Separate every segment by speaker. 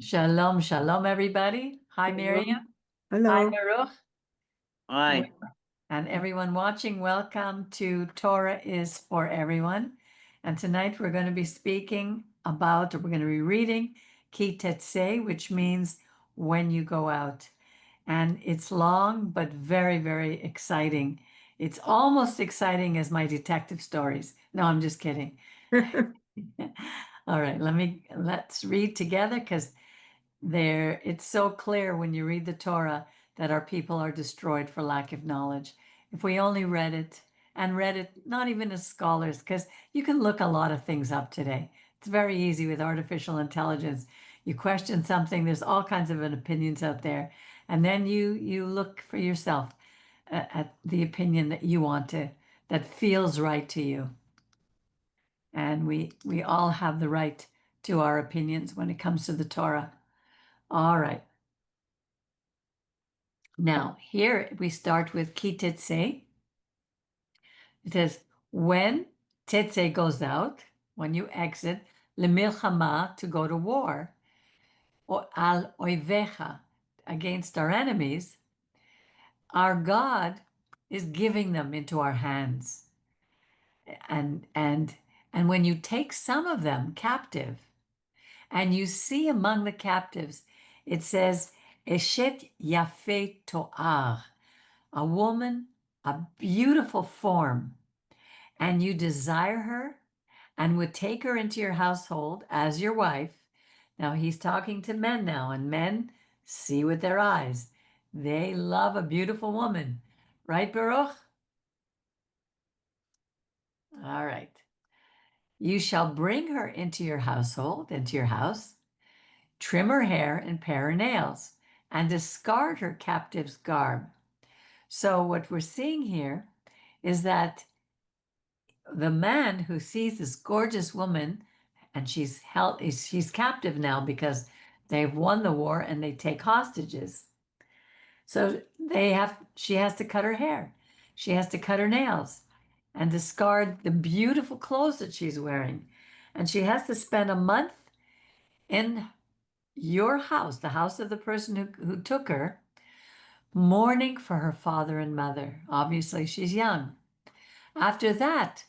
Speaker 1: Shalom, shalom, everybody. Hi, Miriam. Hi,
Speaker 2: Hello.
Speaker 1: Baruch.
Speaker 3: Hi.
Speaker 1: And everyone watching, welcome to Torah is for Everyone. And tonight we're going to be we're going to be reading Tetze, which means when you go out. And it's long, but very, very exciting. It's almost exciting as my detective stories. No, I'm just kidding. All right, let's read together because it's so clear when you read the Torah that our people are destroyed for lack of knowledge. If we only read it and read it, not even as scholars, because you can look a lot of things up today. It's very easy with artificial intelligence. You question something, there's all kinds of opinions out there, and then you look for yourself at the opinion that you want that feels right to you. And we all have the right to our opinions when it comes to the Torah. All right. Now, here we start with ki tetze. It says, when tetze goes out, when you exit, lemilchama, to go to war, or al oivecha, against our enemies, our God is giving them into our hands. And when you take some of them captive, and you see among the captives, it says, Eshet Yafet To'ar, a woman, a beautiful form, and you desire her and would take her into your household as your wife. Now he's talking to men now, and men see with their eyes. They love a beautiful woman. Right, Baruch? All right. You shall bring her into your household, into your house, trim her hair and pare her nails, and discard her captive's garb. So what we're seeing here is that the man who sees this gorgeous woman, and she's captive now because they've won the war and they take hostages. So she has to cut her hair. She has to cut her nails and discard the beautiful clothes that she's wearing. And she has to spend a month in your house, the house of the person who took her, mourning for her father and mother. Obviously, she's young. After that,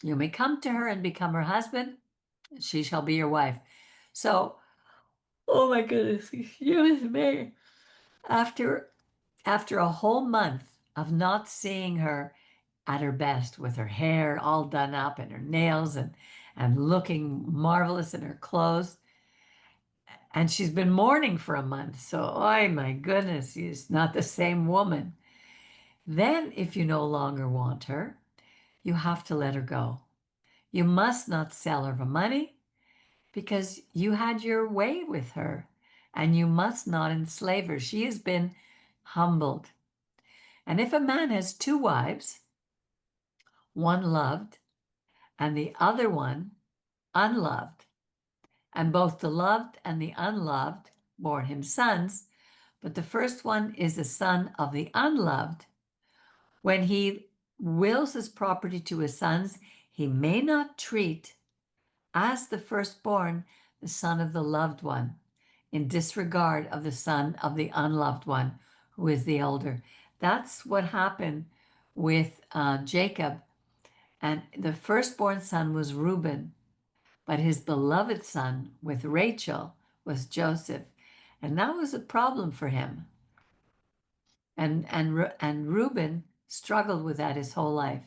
Speaker 1: you may come to her and become her husband. She shall be your wife. So, oh my goodness, excuse me. After after a whole month of not seeing her at her best, with her hair all done up and her nails and looking marvelous in her clothes, and she's been mourning for a month. So, oh my goodness, she's not the same woman. Then, if you no longer want her, you have to let her go. You must not sell her for money because you had your way with her, and you must not enslave her. She has been humbled. And if a man has two wives, one loved and the other one unloved, and both the loved and the unloved bore him sons, but the first one is the son of the unloved, when he wills his property to his sons, he may not treat as the firstborn the son of the loved one, in disregard of the son of the unloved one, who is the elder. That's what happened with Jacob. And the firstborn son was Reuben, but his beloved son with Rachel was Joseph. And that was a problem for him. And Reuben struggled with that his whole life.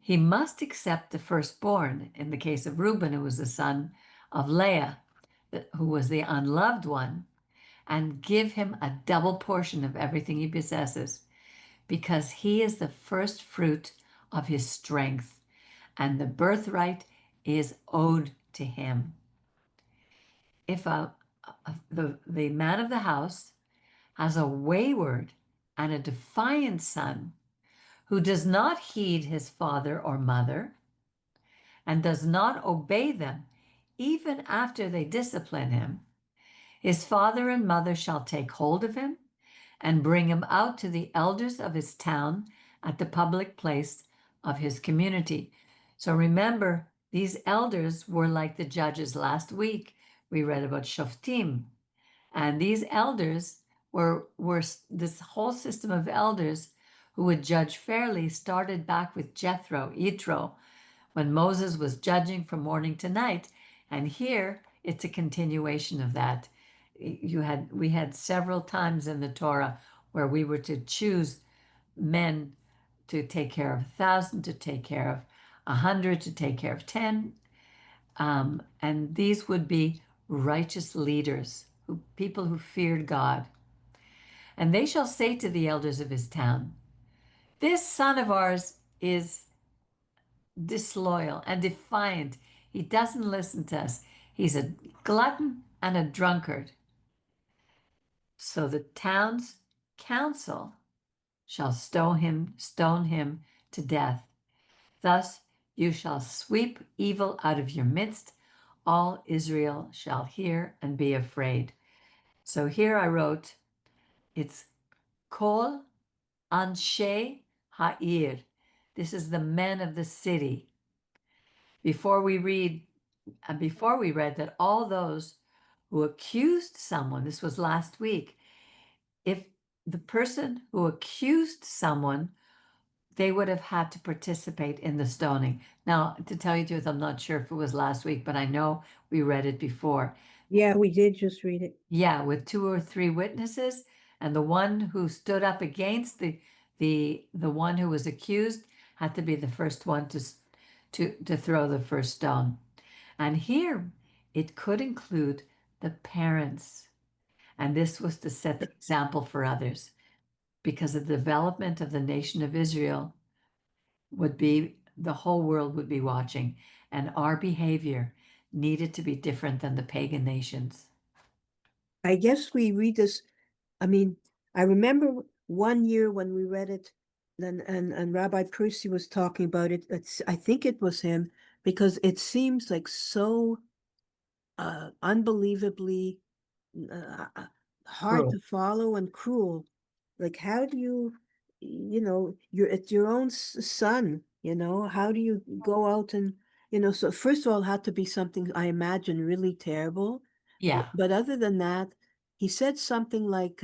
Speaker 1: He must accept the firstborn. In the case of Reuben, who was the son of Leah, who was the unloved one, and give him a double portion of everything he possesses, because he is the first fruit of his strength, and the birthright is owed to him. If the man of the house has a wayward and a defiant son who does not heed his father or mother and does not obey them, even after they discipline him, his father and mother shall take hold of him and bring him out to the elders of his town at the public place of his community. So remember, these elders were like the judges last week. we read about Shoftim. And these elders were this whole system of elders who would judge fairly started back with Jethro, Yitro, when Moses was judging from morning to night. And here it's a continuation of that. We had several times in the Torah where we were to choose men to take care of 1,000, to take care of 100, to take care of 10. And these would be righteous leaders, people who feared God. And they shall say to the elders of his town, this son of ours is disloyal and defiant. He doesn't listen to us. He's a glutton and a drunkard. So the town's council shall stone him to death. Thus you shall sweep evil out of your midst. All Israel shall hear and be afraid. So here I wrote, it's Kol Anshe Ha'ir. This is the men of the city. Before we read, before we read that all those who accused someone, this was last week, if the person who accused someone, they would have had to participate in the stoning. Now, to tell you the truth, I'm not sure if it was last week, but I know we read it before.
Speaker 2: Yeah, we did just read it.
Speaker 1: Yeah, with two or three witnesses, and the one who stood up against the one who was accused had to be the first one to throw the first stone. And here it could include the parents, and this was to set the example for others, because the development of the nation of Israel would be the whole world would be watching, and our behavior needed to be different than the pagan nations.
Speaker 2: I guess we read this. I mean, I remember one year when we read it, and Rabbi Percy was talking about it. I think it was him because it seems like so unbelievably hard
Speaker 1: Cruel.
Speaker 2: to follow and cruel. Like, how do you, it's your own son, how do you go out and, so first of all, it had to be something I imagine really terrible.
Speaker 1: Yeah,
Speaker 2: But other than that, he said something like,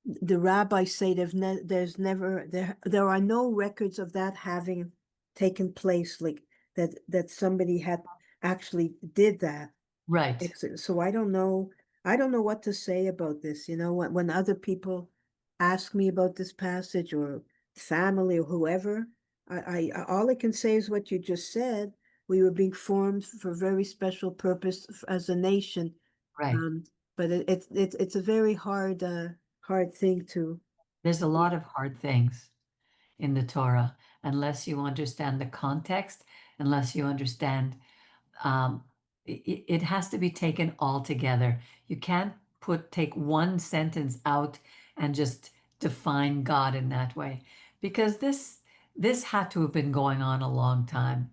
Speaker 2: the rabbis say there are no records of that having taken place, like that somebody had actually did that.
Speaker 1: right.
Speaker 2: So I don't know what to say about this. When other people ask me about this passage or family or whoever, all I can say is what you just said. We were being formed for a very special purpose as a nation.
Speaker 1: Right.
Speaker 2: Um, but it's a very hard thing to.
Speaker 1: There's a lot of hard things in the Torah unless you understand the context, unless you understand um, it has to be taken all together. You can't take one sentence out and just define God in that way, because this had to have been going on a long time.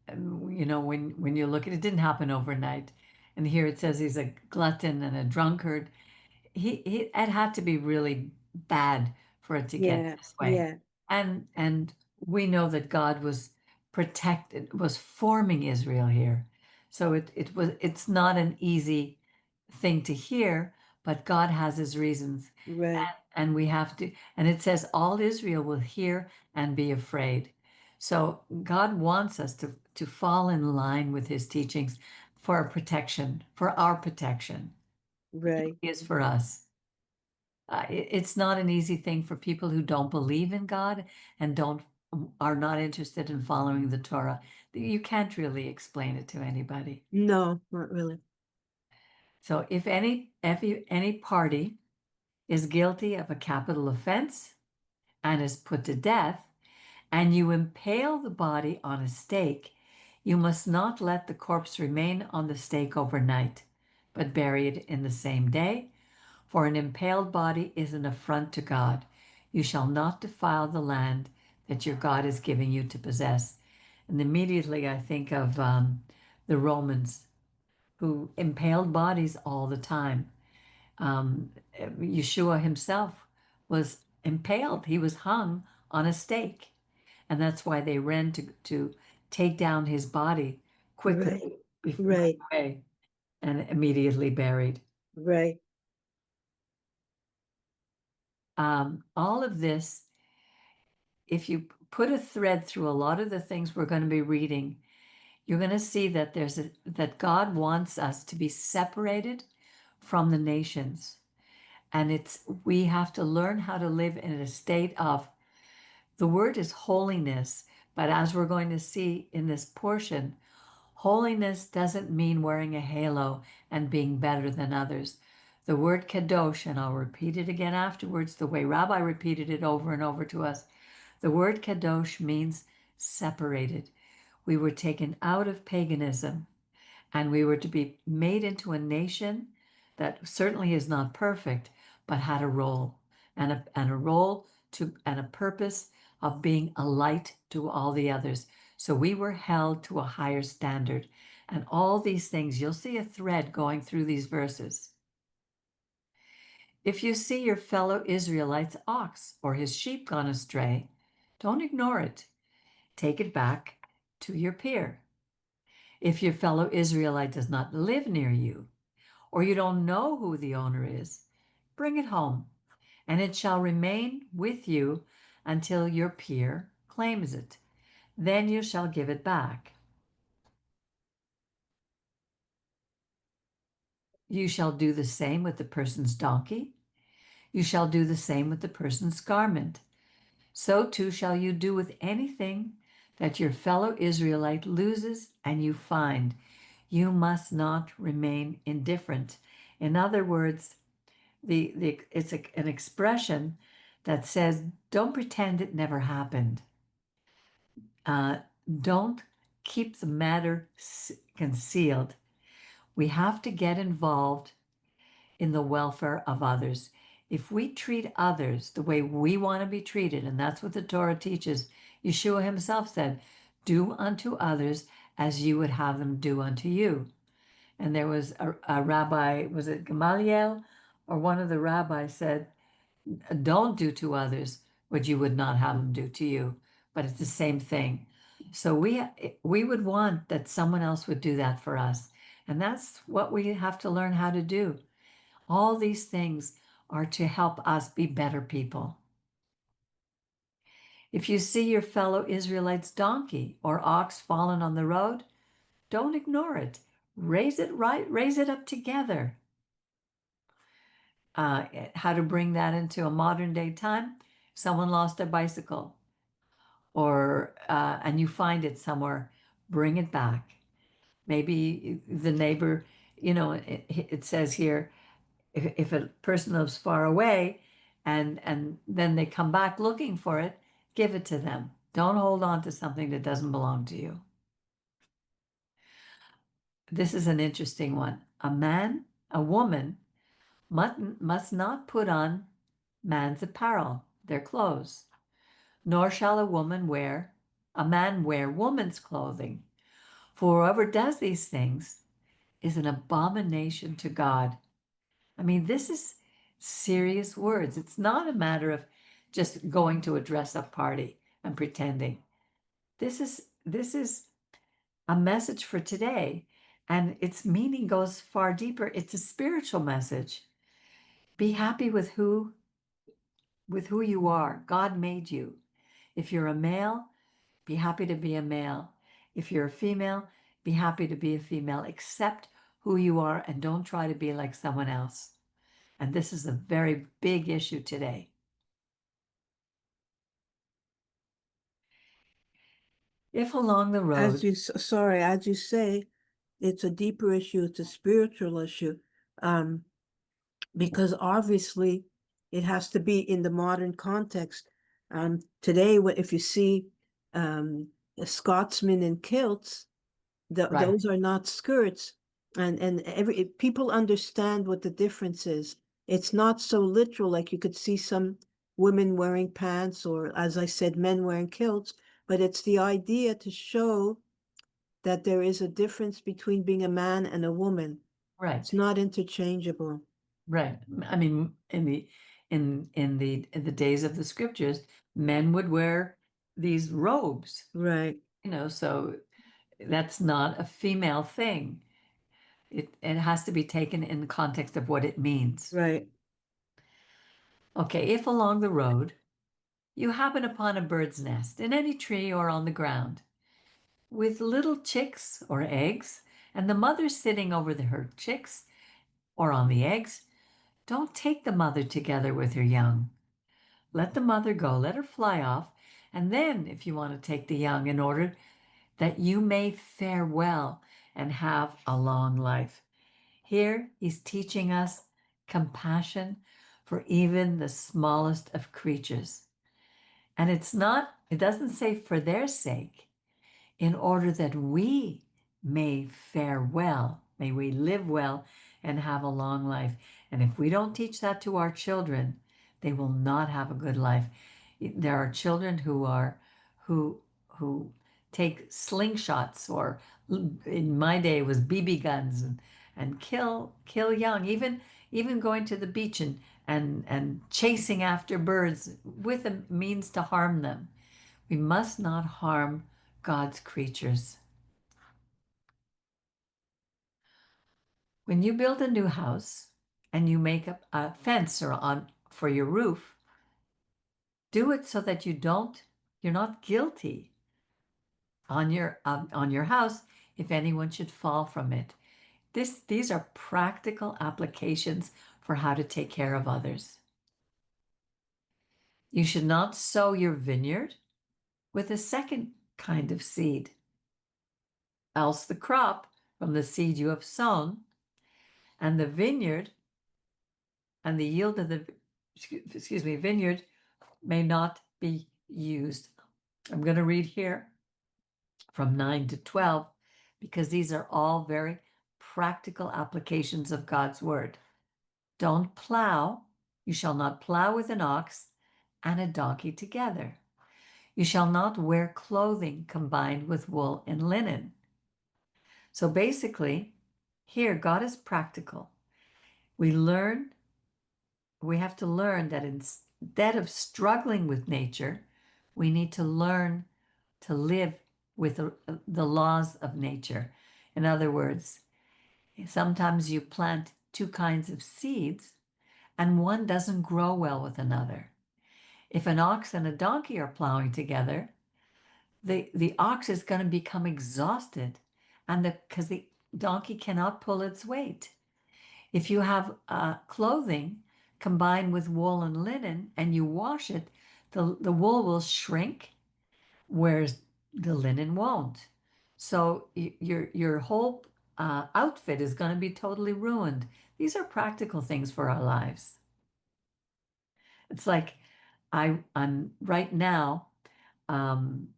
Speaker 1: You know, when you look at it, it didn't happen overnight. And here it says he's a glutton and a drunkard. It had to be really bad for it to get
Speaker 2: Yeah,
Speaker 1: this way.
Speaker 2: yeah,
Speaker 1: And we know that God was forming Israel here. So it's not an easy thing to hear, but God has his reasons.
Speaker 2: right,
Speaker 1: And we have to, and it says all Israel will hear and be afraid. So God wants us to fall in line with his teachings for our protection, for our protection.
Speaker 2: right.
Speaker 1: He is for us. It's not an easy thing for people who don't believe in God and don't are not interested in following the Torah. You can't really explain it to anybody.
Speaker 2: No, not really.
Speaker 1: So if any party is guilty of a capital offense and is put to death, and you impale the body on a stake, you must not let the corpse remain on the stake overnight, but bury it in the same day. For an impaled body is an affront to God. You shall not defile the land that your God is giving you to possess. And immediately I think of the Romans who impaled bodies all the time. Yeshua himself was impaled, he was hung on a stake. And that's why they ran to take down his body quickly
Speaker 2: Right,
Speaker 1: right
Speaker 2: right.
Speaker 1: away. and immediately buried.
Speaker 2: Right.
Speaker 1: All of this, if you put a thread through a lot of the things we're going to be reading, you're going to see that that God wants us to be separated from the nations. And we have to learn how to live in a state of, the word is holiness, but as we're going to see in this portion, holiness doesn't mean wearing a halo and being better than others. The word kadosh, and I'll repeat it again afterwards, the way Rabbi repeated it over and over to us, the word kadosh means separated. We were taken out of paganism and we were to be made into a nation that certainly is not perfect, but had a role and a role and a purpose of being a light to all the others. So we were held to a higher standard. And all these things, you'll see a thread going through these verses. If you see your fellow Israelite's ox or his sheep gone astray, don't ignore it. Take it back to your peer. If your fellow Israelite does not live near you, or you don't know who the owner is, bring it home, and it shall remain with you until your peer claims it. Then you shall give it back. You shall do the same with the person's donkey. You shall do the same with the person's garment. So too shall you do with anything that your fellow Israelite loses and you find. You must not remain indifferent. In other words, it's an expression that says, don't pretend it never happened. Uh, don't keep the matter concealed. We have to get involved in the welfare of others. If we treat others the way we want to be treated, and that's what the Torah teaches, Yeshua himself said, do unto others as you would have them do unto you. And there was a rabbi, was it Gamaliel, or one of the rabbis said, don't do to others what you would not have them do to you. But it's the same thing. So we would want that someone else would do that for us. And that's what we have to learn how to do. All these things are to help us be better people. If you see your fellow Israelite's donkey or ox fallen on the road, don't ignore it. Raise it right, raise it up together. How to bring that into a modern day time? Someone lost their bicycle, or and you find it somewhere, bring it back. Maybe the neighbor, it says here, if a person lives far away and then they come back looking for it, give it to them. Don't hold on to something that doesn't belong to you. This is an interesting one. A woman must not put on man's apparel, their clothes, nor shall a man wear woman's clothing. For whoever does these things is an abomination to God. I mean, this is serious words. It's not a matter of just going to a dress-up party and pretending. This is a message for today, and its meaning goes far deeper. It's a spiritual message. Be happy with who you are. God made you. If you're a male, be happy to be a male. If you're a female, be happy to be a female. Accept who you are and don't try to be like someone else. And this is a very big issue today. If along the road,
Speaker 2: Sorry, as you say, it's a deeper issue, it's a spiritual issue. Um, because obviously it has to be in the modern context. Today, if you see Scotsmen in kilts,
Speaker 1: right,
Speaker 2: those are not skirts, and people understand what the difference is. It's not so literal, like you could see some women wearing pants, or as I said, men wearing kilts, but it's the idea to show that there is a difference between being a man and a woman. It's
Speaker 1: right,
Speaker 2: not interchangeable.
Speaker 1: right. I mean, in the days of the scriptures, men would wear these robes,
Speaker 2: Right.
Speaker 1: so that's not a female thing. It has to be taken in the context of what it means.
Speaker 2: Right.
Speaker 1: Okay, if along the road you happen upon a bird's nest in any tree or on the ground with little chicks or eggs, and the mother sitting over her chicks or on the eggs, don't take the mother together with her young. Let the mother go, let her fly off, and then if you want to take the young in order that you may fare well and have a long life. Here he's teaching us compassion for even the smallest of creatures. And it doesn't say for their sake, in order that we may fare well, may we live well and have a long life. And if we don't teach that to our children, they will not have a good life. There are children who take slingshots, or in my day it was BB guns, and kill young, even going to the beach and chasing after birds with a means to harm them. We must not harm God's creatures. When you build a new house and you make a fence or on for your roof, do it so that you're not guilty on your house if anyone should fall from it. These are practical applications for how to take care of others. You should not sow your vineyard with a second kind of seed, else the crop from the seed you have sown and the vineyard and the yield of the vineyard may not be used. I'm going to read here from 9 to 12 because these are all very practical applications of God's word. Don't plow, you shall not plow with an ox and a donkey together. You shall not wear clothing combined with wool and linen. So basically, here God is practical. We have to learn that instead of struggling with nature, we need to learn to live with the laws of nature. In other words, sometimes you plant two kinds of seeds and one doesn't grow well with another. If an ox and a donkey are plowing together, the ox is going to become exhausted and because the donkey cannot pull its weight. If you have clothing combined with wool and linen and you wash it, the wool will shrink, whereas the linen won't. So your whole outfit is going to be totally ruined. These are practical things for our lives. It's like I'm right now, um,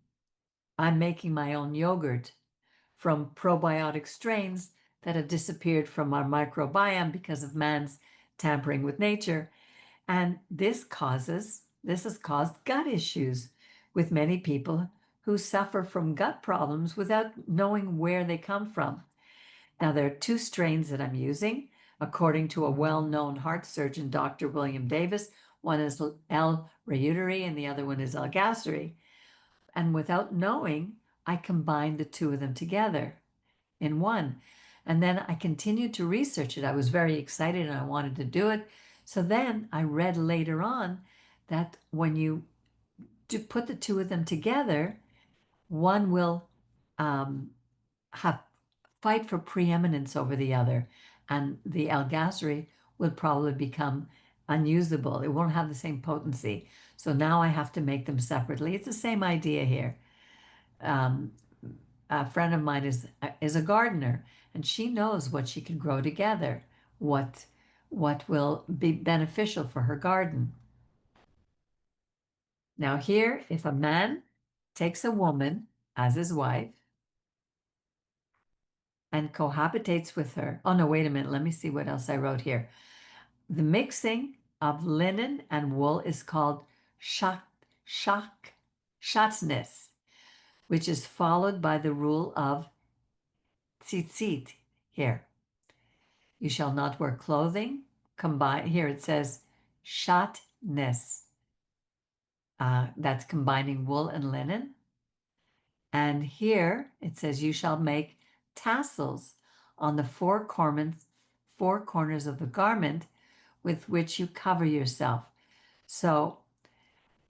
Speaker 1: I'm making my own yogurt from probiotic strains that have disappeared from our microbiome because of man's tampering with nature. And this has caused gut issues with many people who suffer from gut problems without knowing where they come from. Now, there are two strains that I'm using, according to a well-known heart surgeon, Dr. William Davis. One is L. reuteri and the other one is L. gasseri. And without knowing, I combined the two of them together in one. And then I continued to research it. I was very excited and I wanted to do it. So then I read later on that when you put the two of them together, one will have fight for preeminence over the other, and the algacery will probably become unusable. It won't have the same potency. So now I have to make them separately. It's the same idea here. Um, a friend of mine is a gardener, and she knows what she can grow together, what will be beneficial for her garden. Now here, if a man takes a woman as his wife and cohabitates with her, oh no, wait a minute, let me see what else I wrote here. The mixing of linen and wool is called shatnez, which is followed by the rule of tzitzit here. You shall not wear clothing. Combine here it says shatnez. That's combining wool and linen. And here it says you shall make tassels on the four corners of the garment with which you cover yourself. So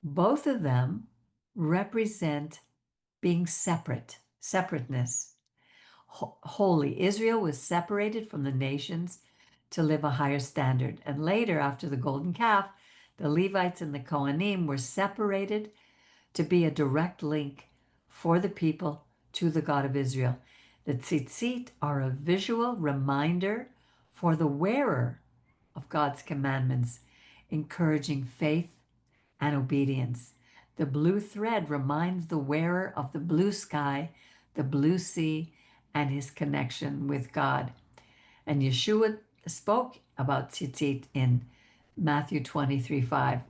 Speaker 1: both of them represent being separateness. Holy. Israel was separated from the nations to live a higher standard. And later, after the golden calf, the Levites and the Kohanim were separated to be a direct link for the people to the God of Israel. The tzitzit are a visual reminder for the wearer of God's commandments, encouraging faith and obedience. The blue thread reminds the wearer of the blue sky, the blue sea, and his connection with God. And Yeshua spoke about tzitzit in Matthew 23:5.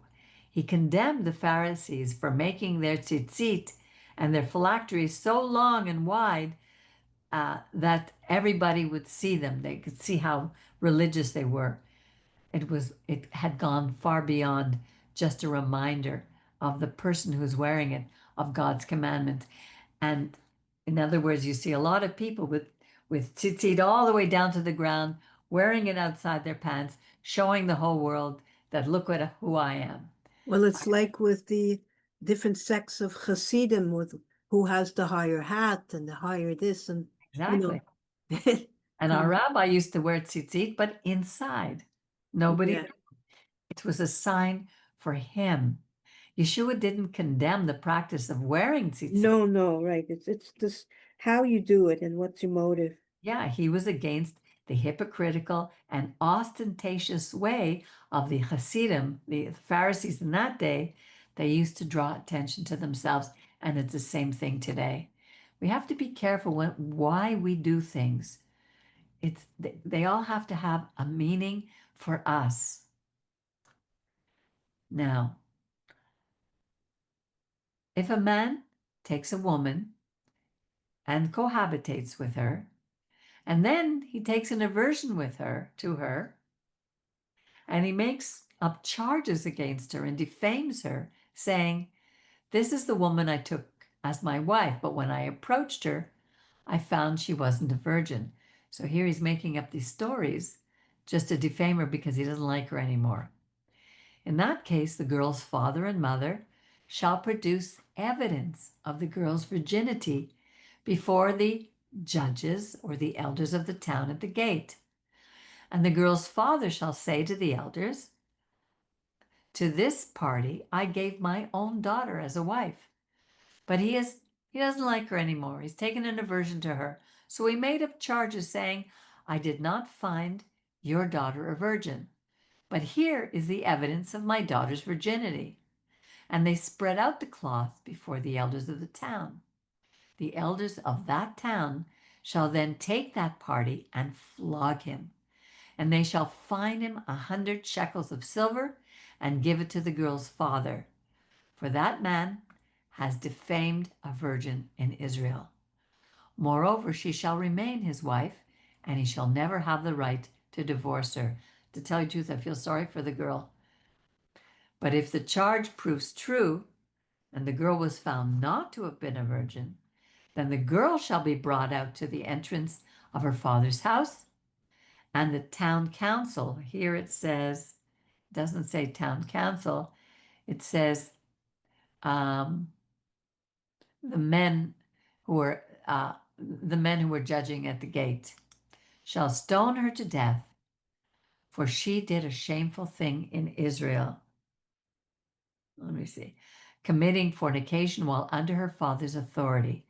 Speaker 1: He condemned the Pharisees for making their tzitzit and their phylacteries so long and wide that everybody would see them. They could see how religious they were. It had gone far beyond just a reminder of the person who's wearing it of God's commandment. And in other words, you see a lot of people with tzitzit all the way down to the ground, wearing it outside their pants, showing the whole world that look at who I am.
Speaker 2: Well, it's like with the different sects of Hasidim, with who has the higher hat and the higher this, and
Speaker 1: Exactly.
Speaker 2: it
Speaker 1: And our
Speaker 2: comes,
Speaker 1: rabbi used to wear tzitzit, but inside. Nobody
Speaker 2: yeah.
Speaker 1: knew. It was a sign for him. Yeshua didn't condemn the practice of wearing tzitzit.
Speaker 2: No, no, right. It's this how you do it and what's your motive.
Speaker 1: Yeah, he was against the hypocritical and ostentatious way of the Hasidim, the Pharisees in that day. They used to draw attention to themselves, and it's the same thing today. We have to be careful why we do things. They all have to have a meaning for us. Now, if a man takes a woman and cohabitates with her, and then he takes an aversion with her to her, and he makes up charges against her and defames her, saying, "This is the woman I took as my wife, but when I approached her, I found she wasn't a virgin." So here he's making up these stories just to defame her because he doesn't like her anymore. In that case, the girl's father and mother shall produce evidence of the girl's virginity before the judges or the elders of the town at the gate. And the girl's father shall say to the elders, "To this party I gave my own daughter as a wife, but he doesn't like her anymore. He's taken an aversion to her. So he made up charges saying, 'I did not find your daughter a virgin, but here is the evidence of my daughter's virginity.' And they spread out the cloth before the elders of the town. The elders of that town shall then take that party and flog him, and they shall fine him 100 shekels of silver and give it to the girl's father. For that man has defamed a virgin in Israel. Moreover, she shall remain his wife, and he shall never have the right to divorce her." To tell you the truth, I feel sorry for the girl. But if the charge proves true, and the girl was found not to have been a virgin, then the girl shall be brought out to the entrance of her father's house, and the town council, here it says, it doesn't say town council, it says the men who were judging at the gate shall stone her to death, for she did a shameful thing in Israel. Let me see. Committing fornication while under her father's authority.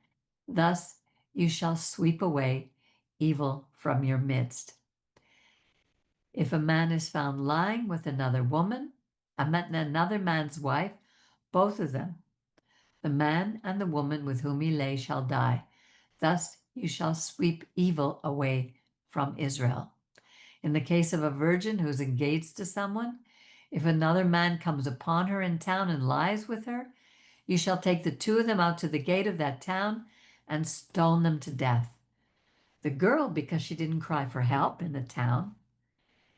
Speaker 1: Thus you shall sweep away evil from your midst. If a man is found lying with another woman, another man's wife, both of them, the man and the woman with whom he lay, shall die. Thus you shall sweep evil away from Israel. In the case of a virgin who is engaged to someone, if another man comes upon her in town and lies with her, you shall take the two of them out to the gate of that town and stone them to death. The girl, because she didn't cry for help in the town,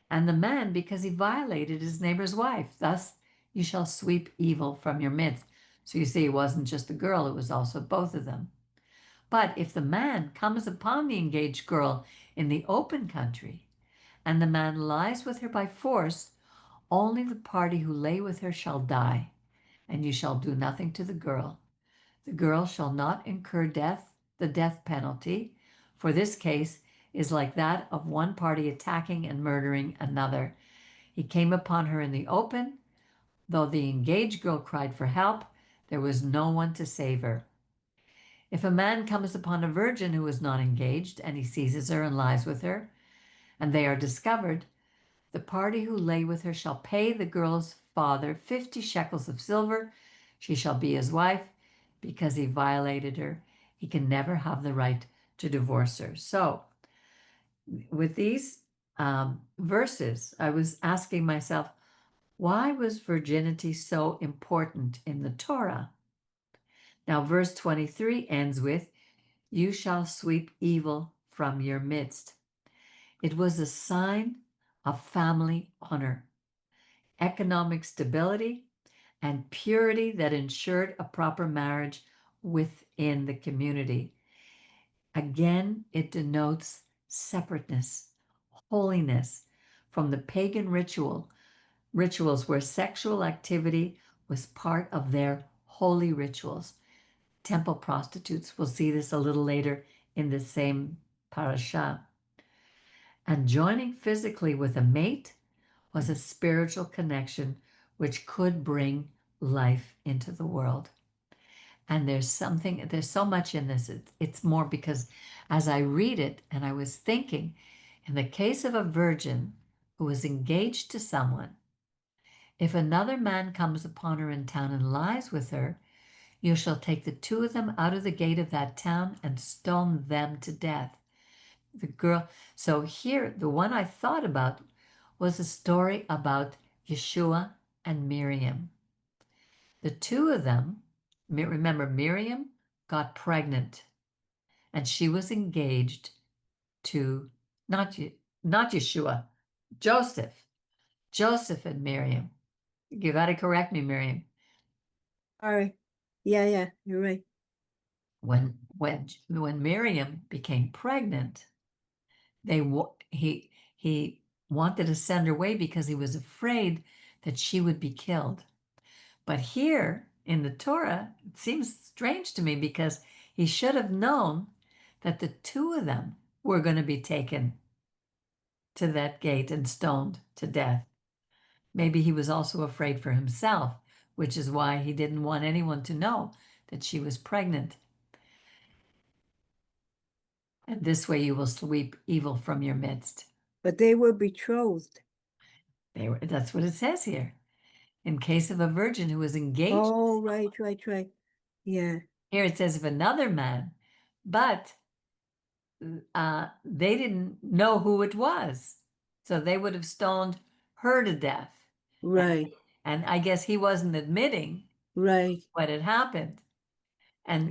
Speaker 1: and the man, because he violated his neighbor's wife. Thus you shall sweep evil from your midst. So you see, it wasn't just the girl, it was also both of them. But if the man comes upon the engaged girl in the open country, and the man lies with her by force, only the party who lay with her shall die, and you shall do nothing to the girl. The girl shall not incur the death penalty, for this case is like that of one party attacking and murdering another. He came upon her in the open. Though the engaged girl cried for help, there was no one to save her. If a man comes upon a virgin who is not engaged, and he seizes her and lies with her, and they are discovered, the party who lay with her shall pay the girl's father 50 shekels of silver. She shall be his wife. Because he violated her, he can never have the right to divorce her. So, with these verses, I was asking myself, why was virginity so important in the Torah? Now, verse 23 ends with, "You shall sweep evil from your midst." It was a sign of family honor, economic stability, and purity that ensured a proper marriage within the community. Again, it denotes separateness, holiness from the pagan rituals where sexual activity was part of their holy rituals. Temple prostitutes, we'll see this a little later in the same parasha. And joining physically with a mate was a spiritual connection which could bring life into the world. And there's so much in this. It's more because as I read it and I was thinking, in the case of a virgin who is engaged to someone, if another man comes upon her in town and lies with her, you shall take the two of them out of the gate of that town and stone them to death. The girl, so here, the one I thought about was a story about Yeshua and Miriam. The two of them, remember, Miriam got pregnant and she was engaged to not, not Yeshua, Joseph. Joseph and Miriam. You got to correct me, Miriam.
Speaker 2: All right. Yeah, you're right.
Speaker 1: When Miriam became pregnant, he wanted to send her away because he was afraid that she would be killed. But here in the Torah, it seems strange to me because he should have known that the two of them were going to be taken to that gate and stoned to death. Maybe he was also afraid for himself, which is why he didn't want anyone to know that she was pregnant. And this way you will sweep evil from your midst.
Speaker 2: But they were betrothed.
Speaker 1: That's what it says here. In case of a virgin who was engaged,
Speaker 2: Oh, right. Yeah,
Speaker 1: here it says if another man, but they didn't know who it was. So they would have stoned her to death.
Speaker 2: right,
Speaker 1: And I guess he wasn't admitting
Speaker 2: right.
Speaker 1: what had happened. And,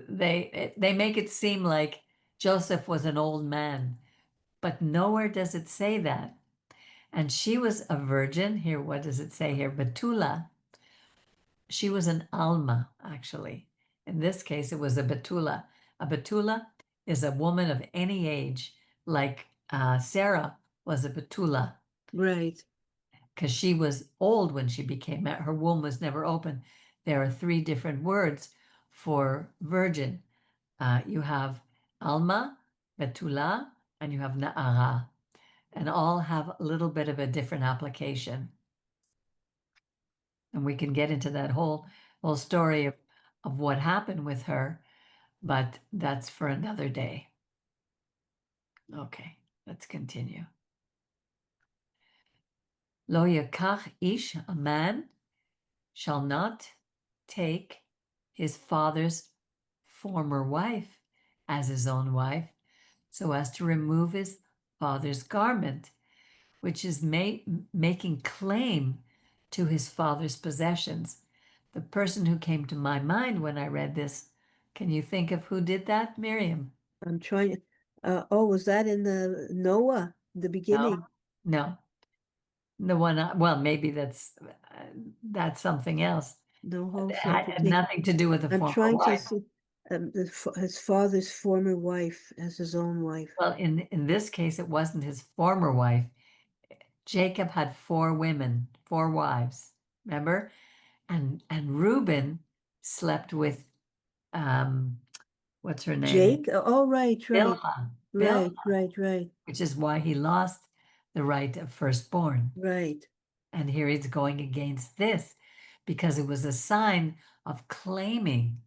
Speaker 1: they make it seem like Joseph was an old man, but nowhere does it say that. And she was a virgin. Here, what does it say here? Betula. She was an Alma, actually. In this case, it was a Betula. A Betula is a woman of any age, like Sarah was a Betula,
Speaker 2: Right.
Speaker 1: because she was old when she became, her womb was never open. There are three different words for virgin. You have Alma, Betula, and you have Na'ara, and all have a little bit of a different application. And we can get into that whole story of what happened with her, but that's for another day. Okay, let's continue. Lo yakach ish, a man shall not take his father's former wife as his own wife, so as to remove his father's garment, which is making claim to his father's possessions. The person who came to my mind when I read this, can you think of who did that, Miriam?
Speaker 2: I'm trying. Oh, was that in the Noah, the
Speaker 1: No,
Speaker 2: beginning?
Speaker 1: no. The one, well, maybe that's something else.
Speaker 2: No,
Speaker 1: It
Speaker 2: also
Speaker 1: had
Speaker 2: to take.
Speaker 1: nothing to do with the
Speaker 2: I'm
Speaker 1: former
Speaker 2: trying to
Speaker 1: wife.
Speaker 2: see. his father's former wife as his own wife.
Speaker 1: Well, in this case, it wasn't his former wife. Jacob had four women, four wives, remember? And Reuben slept with um, what's her name?
Speaker 2: Jake? Oh, right, right,
Speaker 1: Bilhah.
Speaker 2: right,
Speaker 1: Bilhah,
Speaker 2: right, right,
Speaker 1: which is why he lost the right of firstborn.
Speaker 2: right,
Speaker 1: And here he's going against this because it was a sign of claiming,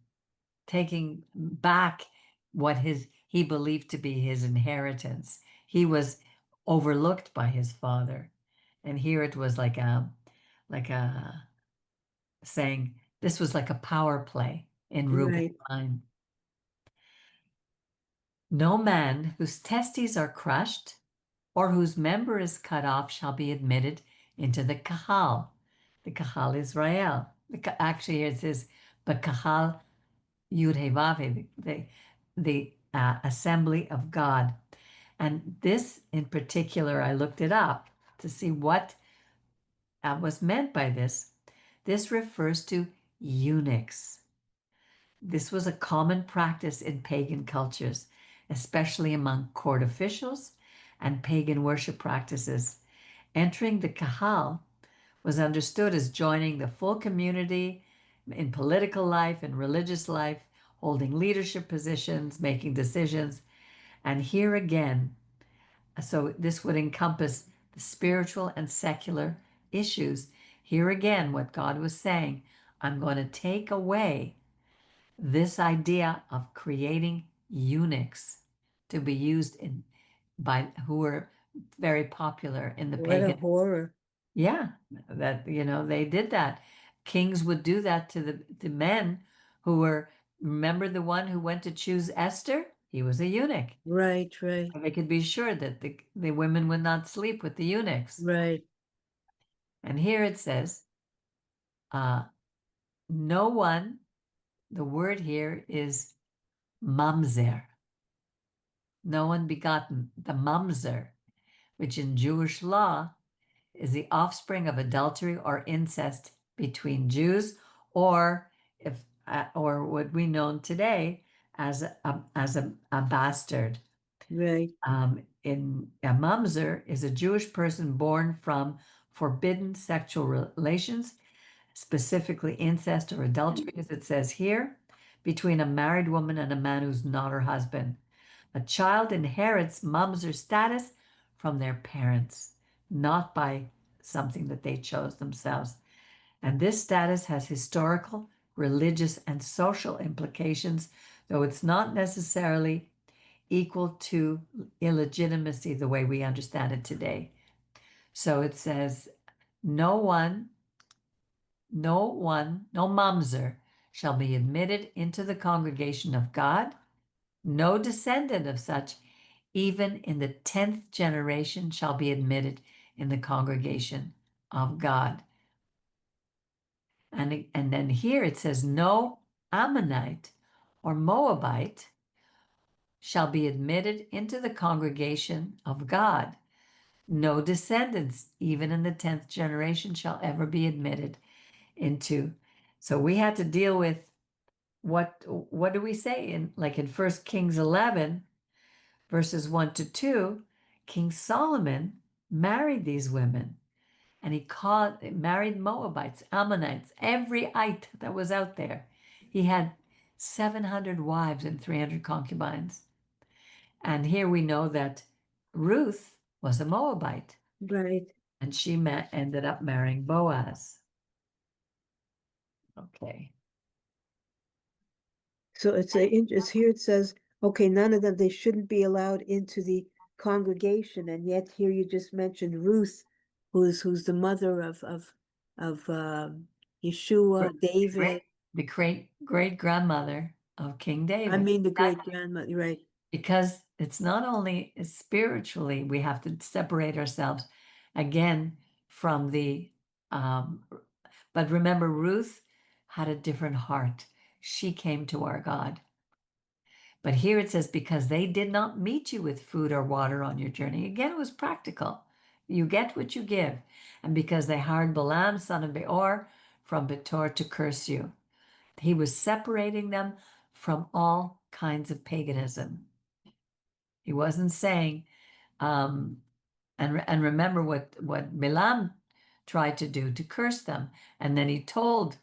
Speaker 1: taking back what he believed to be his inheritance. He was overlooked by his father. And here it was like a saying this was like a power play in Reuben's
Speaker 2: right,
Speaker 1: mind. No man whose testes are crushed or whose member is cut off shall be admitted into the kahal. The kahal Israel. Actually, it says the kahal Yud He Vav He, the assembly of God. And this in particular, I looked it up to see what was meant by this. This refers to eunuchs. This was a common practice in pagan cultures, especially among court officials and pagan worship practices. Entering the Kahal was understood as joining the full community in political life and religious life, holding leadership positions, making decisions. And here again, so this would encompass the spiritual and secular issues. Here again, what God was saying, I'm going to take away this idea of creating eunuchs to be used in by who were very popular in the
Speaker 2: what a
Speaker 1: pagan.
Speaker 2: horror.
Speaker 1: Yeah, that they did that. Kings would do that to the men who were. Remember the one who went to choose Esther? He was a eunuch.
Speaker 2: Right, right,
Speaker 1: And they could be sure that the women would not sleep with the eunuchs.
Speaker 2: right,
Speaker 1: And here it says, uh, no one. The word here is mamzer. No one begotten, the mamzer, which in Jewish law is the offspring of adultery or incest between Jews, or if or what we know today as a bastard.
Speaker 2: right,
Speaker 1: In a mamzer is a Jewish person born from forbidden sexual relations, specifically incest or adultery, as it says here, between a married woman and a man who's not her husband. A child inherits mamzer status from their parents, not by something that they chose themselves. And this status has historical, religious, and social implications, though it's not necessarily equal to illegitimacy the way we understand it today. So it says, no one, no mamzer shall be admitted into the congregation of God, no descendant of such, even in the 10th generation, shall be admitted in the congregation of God. And then here it says, no Ammonite or Moabite shall be admitted into the congregation of God. No descendants, even in the 10th generation, shall ever be admitted into. So we had to deal with what do we say in 1 Kings 11, verses 1 to 2, King Solomon married these women and he married Moabites, Ammonites, every ite that was out there. He had 700 wives and 300 concubines. And here we know that Ruth was a Moabite
Speaker 2: right.
Speaker 1: and she ended up marrying Boaz. Okay.
Speaker 2: So it's here it says, okay, none of them, they shouldn't be allowed into the congregation. And yet here you just mentioned Ruth, who's the mother of Yeshua,
Speaker 1: Great,
Speaker 2: David.
Speaker 1: the great grandmother of King
Speaker 2: I
Speaker 1: David.
Speaker 2: mean the great grandmother, right?
Speaker 1: Because it's not only spiritually, we have to separate ourselves again from um, but remember, Ruth had a different heart. She came to our God. But here it says, because they did not meet you with food or water on your journey. Again, it was practical. You get what you give. And because they hired Balaam, son of Beor, from Betor to curse you. He was separating them from all kinds of paganism. He wasn't saying, um, and remember what Bilam tried to do to curse them, and then he told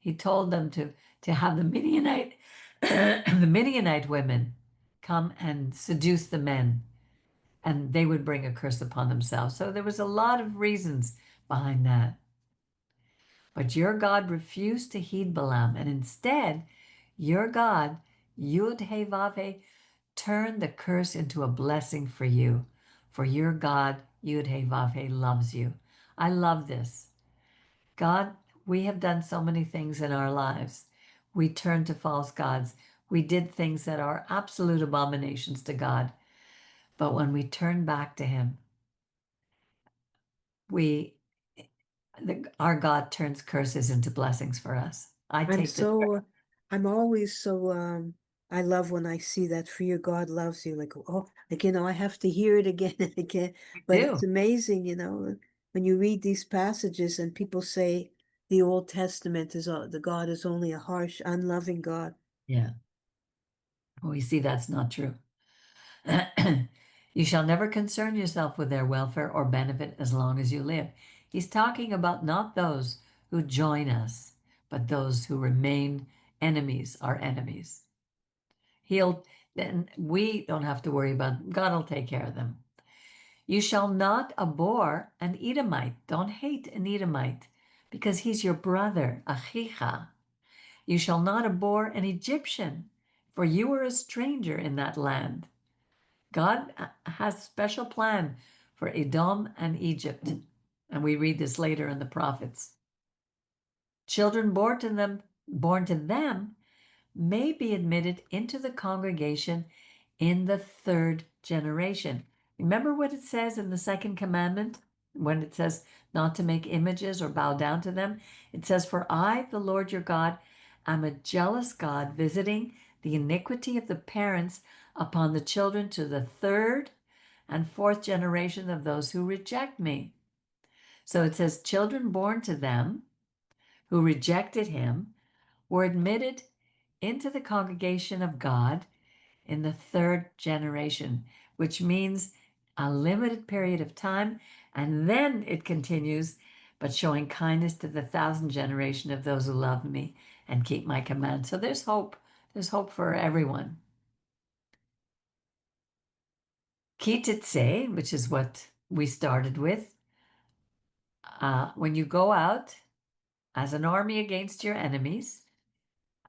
Speaker 1: them to have the Midianite the Midianite women come and seduce the men, and they would bring a curse upon themselves. So there was a lot of reasons behind that. But your God refused to heed Balaam, and instead, your God, Yud He Vav He, turned the curse into a blessing for you. For your God, Yud He Vav He, loves you. I love this. God, we have done so many things in our lives. We turned to false gods. We did things that are absolute abominations to God. But when we turn back to Him, we our God turns curses into blessings for us. I
Speaker 2: I'm
Speaker 1: take the
Speaker 2: so, I'm always so, I love when I see that for your God loves you. Like, oh, like, I have to hear it again and again. But it's
Speaker 1: do.
Speaker 2: amazing, when you read these passages and people say the Old Testament is, the God is only a harsh, unloving God.
Speaker 1: Yeah. We see that's not true. You shall never concern yourself with their welfare or benefit as long as you live. He's talking about not those who join us, but those who remain enemies, our enemies. Then we don't have to worry about, God will take care of them. You shall not abhor an Edomite. Don't hate an Edomite because he's your brother, Achicha. You shall not abhor an Egyptian, for you are a stranger in that land. God has special plan for Edom and Egypt. And we read this later in the prophets. Children born to them may be admitted into the congregation in the third generation. Remember what it says in the second commandment when it says not to make images or bow down to them? It says, "For I, the Lord your God, am a jealous God, visiting the iniquity of the parents upon the children to the third and fourth generation of those who reject me." So it says, children born to them who rejected him were admitted into the congregation of God in the third generation, which means a limited period of time. And then it continues, but showing kindness to the thousand generation of those who love me and keep my commands. So there's hope. There's hope for everyone. Ki Tetze, which is what we started with. When you go out as an army against your enemies,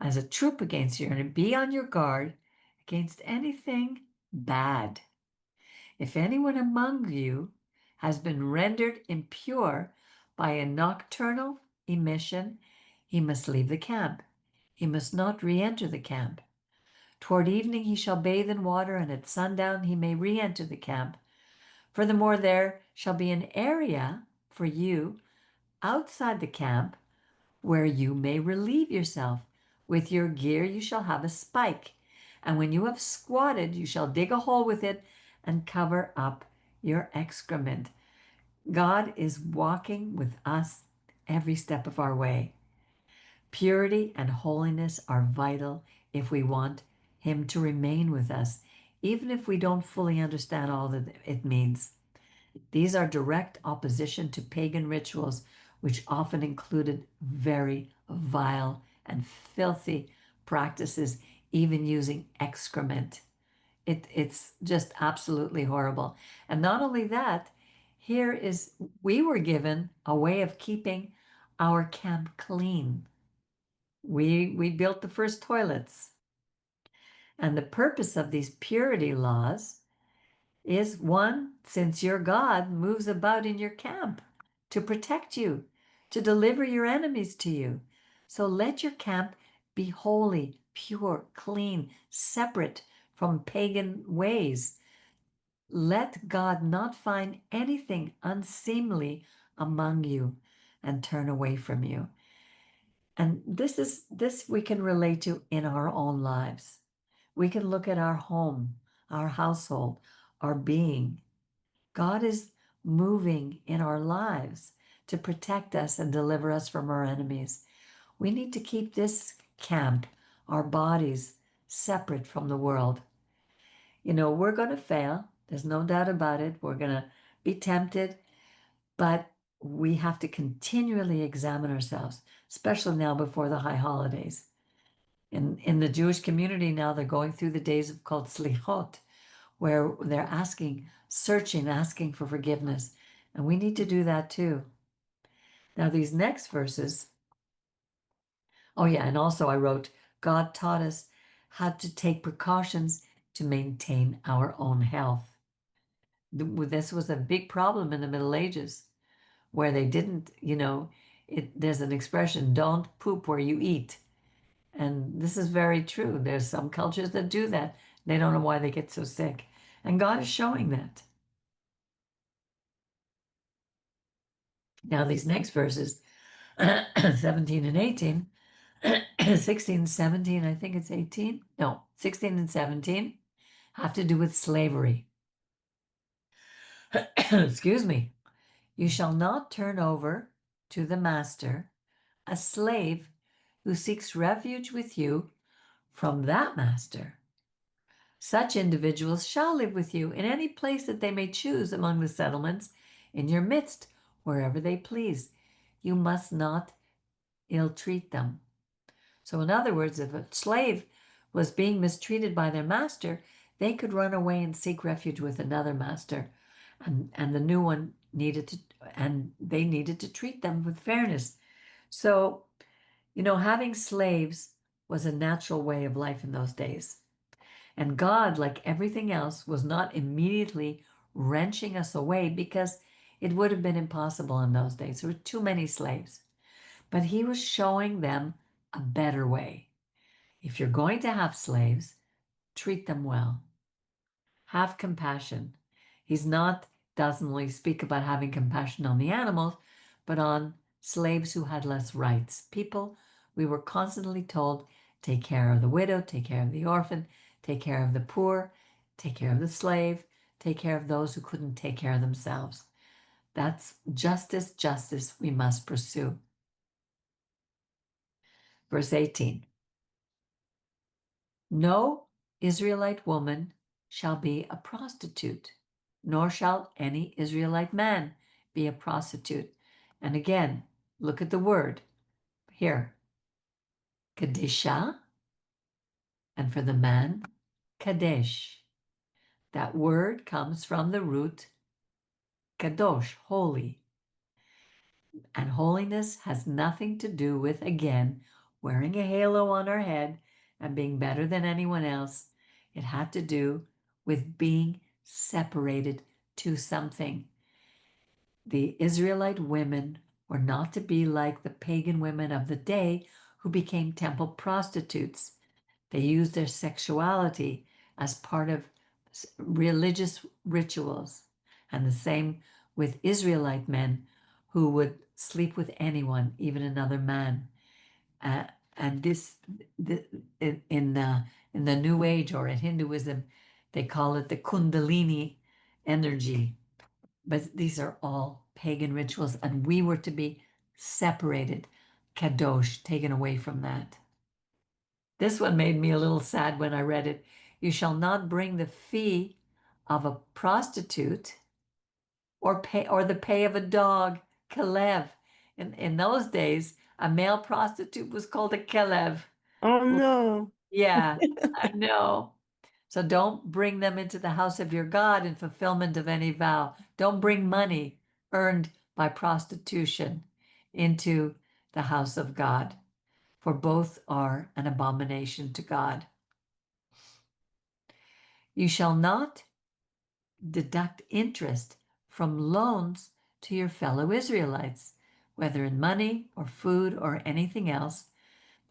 Speaker 1: as a troop against your enemy, be on your guard against anything bad. If anyone among you has been rendered impure by a nocturnal emission, he must leave the camp. He must not re enter the camp. Toward evening he shall bathe in water, and at sundown he may re enter the camp. Furthermore, there shall be an area for you outside the camp where you may relieve yourself. With your gear you shall have a spike, and when you have squatted, you shall dig a hole with it and cover up your excrement. God is walking with us every step of our way. Purity and holiness are vital if we want Him to remain with us, even if we don't fully understand all that it means. These are direct opposition to pagan rituals, which often included very vile and filthy practices, even using excrement. It's just absolutely horrible. And not only that, we were given a way of keeping our camp clean. We built the first toilets. And the purpose of these purity laws is one, since your God moves about in your camp to protect you, to deliver your enemies to you. So let your camp be holy, pure, clean, separate from pagan ways. Let God not find anything unseemly among you and turn away from you. And this we can relate to in our own lives. We can look at our home, our household, our being. God is moving in our lives to protect us and deliver us from our enemies. We need to keep this camp, our bodies, separate from the world. We're going to fail. There's no doubt about it. We're going to be tempted, but we have to continually examine ourselves, especially now before the high holidays. In the Jewish community now, they're going through the days of called slichot, where they're searching, asking for forgiveness. And we need to do that too. Now, these next verses, oh yeah, and also I wrote, God taught us how to take precautions to maintain our own health. This was a big problem in the Middle Ages where they didn't, there's an expression, don't poop where you eat. And this is very true. There's some cultures that do that. They don't know why they get so sick. And God is showing that. Now, these next verses, 17 and 18, 16 and 17, I think it's 18. No, 16 and 17 have to do with slavery. Excuse me. You shall not turn over to the master a slave who seeks refuge with you from that master. Such individuals shall live with you in any place that they may choose among the settlements in your midst, wherever they please. You must not ill treat them. So, in other words, if a slave was being mistreated by their master, they could run away and seek refuge with another master. And the new one they needed to treat them with fairness. So, having slaves was a natural way of life in those days. And God, like everything else, was not immediately wrenching us away because it would have been impossible in those days. There were too many slaves. But He was showing them a better way. If you're going to have slaves, treat them well. Have compassion. He's not doesn't only speak about having compassion on the animals, but on slaves who had less rights. People, we were constantly told, take care of the widow, take care of the orphan, take care of the poor, take care of the slave, take care of those who couldn't take care of themselves. That's justice we must pursue. Verse 18. No Israelite woman shall be a prostitute, nor shall any Israelite man be a prostitute. And again, look at the word here, kadisha, and for the man, kadesh. That word comes from the root kadosh, holy. And holiness has nothing to do with, again, wearing a halo on our head and being better than anyone else. It had to do with being separated to something. The Israelite women were not to be like the pagan women of the day who became temple prostitutes. They used their sexuality as part of religious rituals. And the same with Israelite men who would sleep with anyone, even another man. And in the New Age or in Hinduism, they call it the Kundalini energy. But these are all pagan rituals, and we were to be separated, kadosh, taken away from that. This one made me a little sad when I read it. You shall not bring the fee of a prostitute or the pay of a dog, kelev. In those days, a male prostitute was called a kelev.
Speaker 2: Oh no.
Speaker 1: Yeah, I know. So don't bring them into the house of your God in fulfillment of any vow. Don't bring money earned by prostitution into the house of God, for both are an abomination to God. You shall not deduct interest from loans to your fellow Israelites, whether in money or food or anything else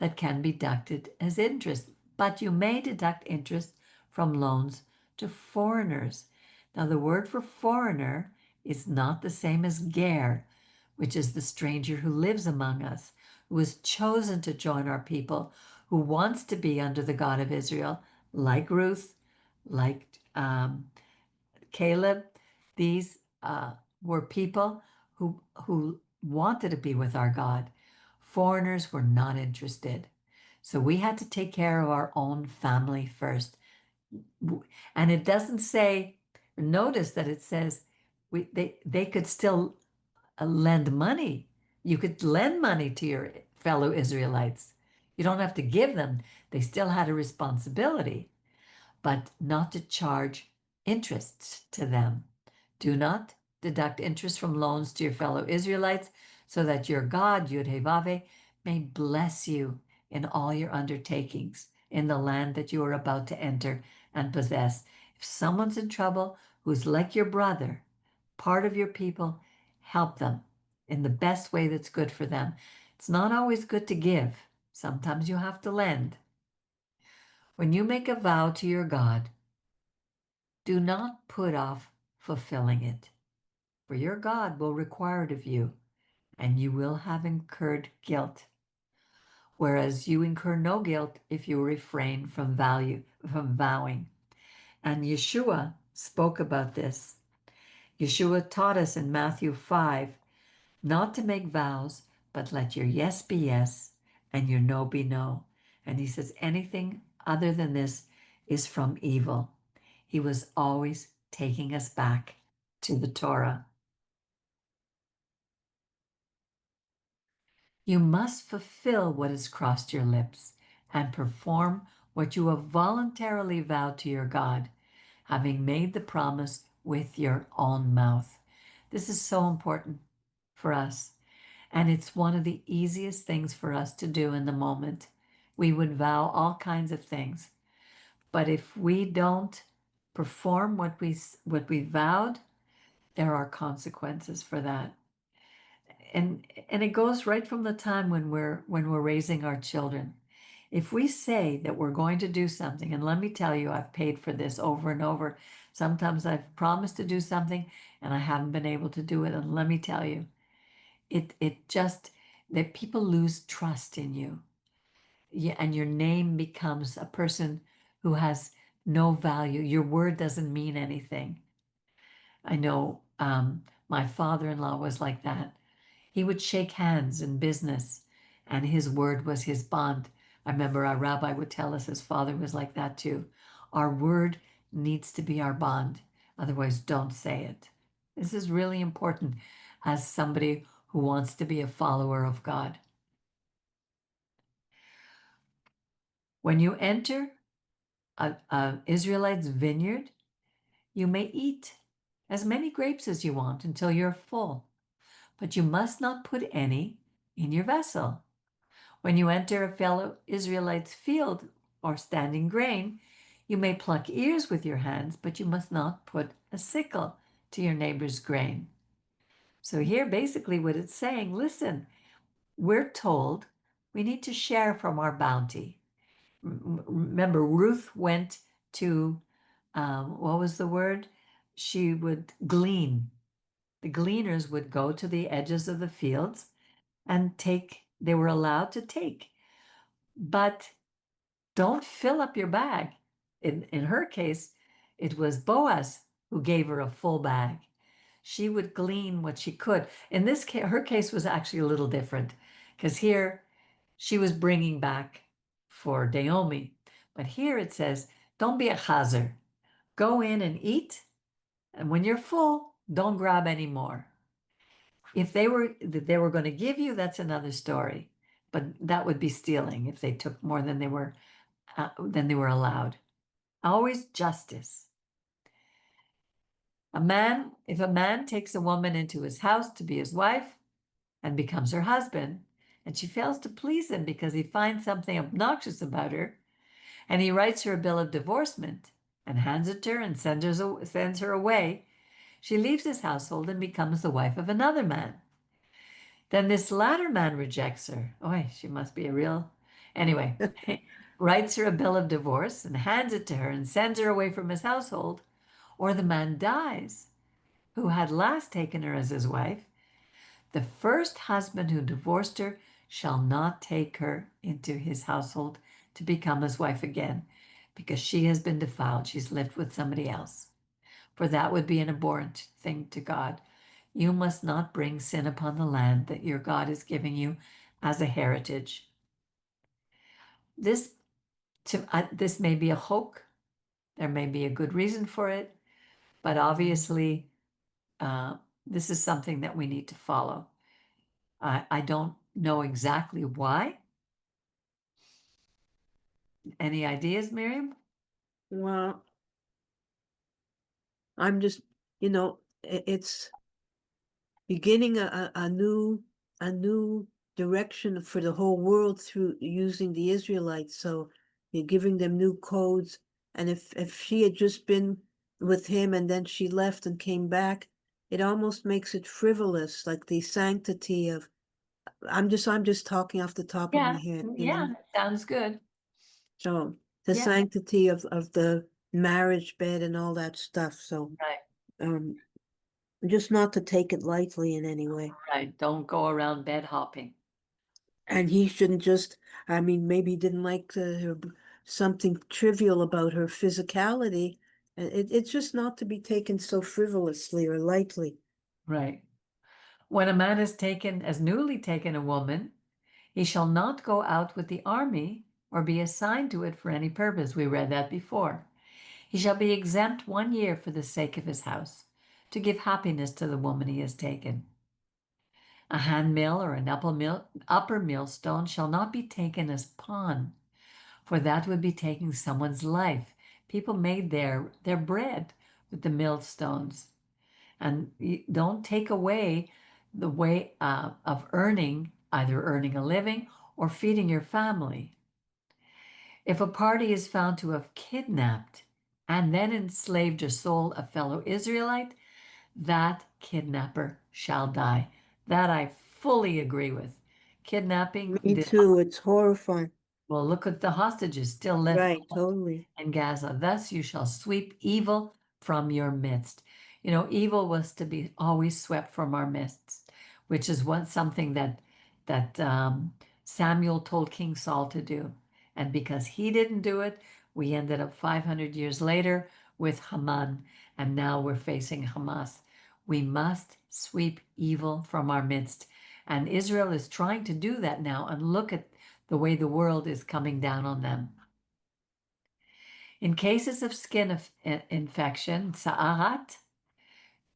Speaker 1: that can be deducted as interest. But you may deduct interest from loans to foreigners. Now, the word for foreigner is not the same as ger, which is the stranger who lives among us, who is chosen to join our people, who wants to be under the God of Israel, like Ruth, like Caleb. These were people who wanted to be with our God. Foreigners were not interested. So we had to take care of our own family first. And it doesn't say, notice that it says they could still lend money. You could lend money to your fellow Israelites. You don't have to give them. They still had a responsibility, but not to charge interest to them. Do not deduct interest from loans to your fellow Israelites, so that your God, Yud-Heh-Vaveh, may bless you in all your undertakings in the land that you are about to enter and possess. If someone's in trouble who's like your brother, part of your people, help them in the best way that's good for them. It's not always good to give. Sometimes you have to lend. When you make a vow to your God, do not put off fulfilling it, for your God will require it of you, and you will have incurred guilt, whereas you incur no guilt if you refrain from vowing. And Yeshua spoke about this. Yeshua taught us in Matthew 5 not to make vows, but let your yes be yes and your no be no. And he says anything other than this is from evil. He was always taking us back to the Torah. You must fulfill what has crossed your lips and perform what you have voluntarily vowed to your God, having made the promise with your own mouth. This is so important for us. And it's one of the easiest things for us to do in the moment. We would vow all kinds of things. But if we don't perform what we vowed, there are consequences for that. And it goes right from the time when we're raising our children. If we say that we're going to do something, and let me tell you, I've paid for this over and over. Sometimes I've promised to do something and I haven't been able to do it. And let me tell you, it just that people lose trust in you. Yeah, and your name becomes a person who has no value. Your word doesn't mean anything. I know my father-in-law was like that. He would shake hands in business, and his word was his bond. I remember our rabbi would tell us his father was like that too. Our word needs to be our bond. Otherwise, don't say it. This is really important as somebody who wants to be a follower of God. When you enter a Israelite's vineyard, you may eat as many grapes as you want until you're full, but you must not put any in your vessel. When you enter a fellow Israelite's field or standing grain, you may pluck ears with your hands, but you must not put a sickle to your neighbor's grain. So here basically what it's saying, listen, we're told we need to share from our bounty. Remember, Ruth went to, what was the word? She would glean. The gleaners would go to the edges of the fields and take, they were allowed to take, but don't fill up your bag. In her case, it was Boaz who gave her a full bag. She would glean what she could. In this case, her case was actually a little different because here she was bringing back for Naomi. But here it says, don't be a chazer. Go in and eat, and when you're full, don't grab any more. If they were going to give you, that's another story. But that would be stealing if they took more than they were allowed. Always justice. If a man takes a woman into his house to be his wife and becomes her husband, and she fails to please him because he finds something obnoxious about her, and he writes her a bill of divorcement and hands it to her and sends her away, she leaves his household and becomes the wife of another man. Then this latter man rejects her. Oh, she must be a real. Anyway, writes her a bill of divorce and hands it to her and sends her away from his household, or the man dies who had last taken her as his wife. The first husband who divorced her shall not take her into his household to become his wife again, because she has been defiled. She's lived with somebody else. For that would be an abhorrent thing to God. You must not bring sin upon the land that your God is giving you as a heritage. this this may be a hoax. There may be a good reason for it, but obviously, this is something that we need to follow. I don't know exactly why. Any ideas, Miriam?
Speaker 2: Well, I'm just, it's beginning a new direction for the whole world through using the Israelites. So you're giving them new codes. And if she had just been with him and then she left and came back, it almost makes it frivolous, like the sanctity of I'm just talking off the top of my
Speaker 1: Yeah,
Speaker 2: head.
Speaker 1: yeah, sounds good.
Speaker 2: So the
Speaker 1: Yeah,
Speaker 2: sanctity of the marriage bed and all that stuff. So
Speaker 1: right,
Speaker 2: um just not to take it lightly in any way.
Speaker 1: right. Don't go around bed hopping.
Speaker 2: And he shouldn't just, I mean, maybe he didn't like something trivial about her physicality. And it's just not to be taken so frivolously or lightly.
Speaker 1: Right. When a man is taken as newly taken a woman, he shall not go out with the army or be assigned to it for any purpose. We read that before. He shall be exempt 1 year for the sake of his house, to give happiness to the woman he has taken. A handmill or an upper millstone shall not be taken as pawn, for that would be taking someone's life. People made their bread with the millstones. And you don't take away the way of earning, either earning a living or feeding your family. If a party is found to have kidnapped and then enslaved or sold a fellow Israelite, that kidnapper shall die. That I fully agree with. Kidnapping,
Speaker 2: Me too. It's horrifying.
Speaker 1: well, look at the hostages still left
Speaker 2: Right, totally.
Speaker 1: in Gaza. Thus you shall sweep evil from your midst. You know, evil was to be always swept from our midst, which is something that Samuel told King Saul to do. And because he didn't do it, we ended up 500 years later with Haman, and now we're facing Hamas. We must sweep evil from our midst. And Israel is trying to do that now. And look at the way the world is coming down on them. In cases of skin infection, sa'arat,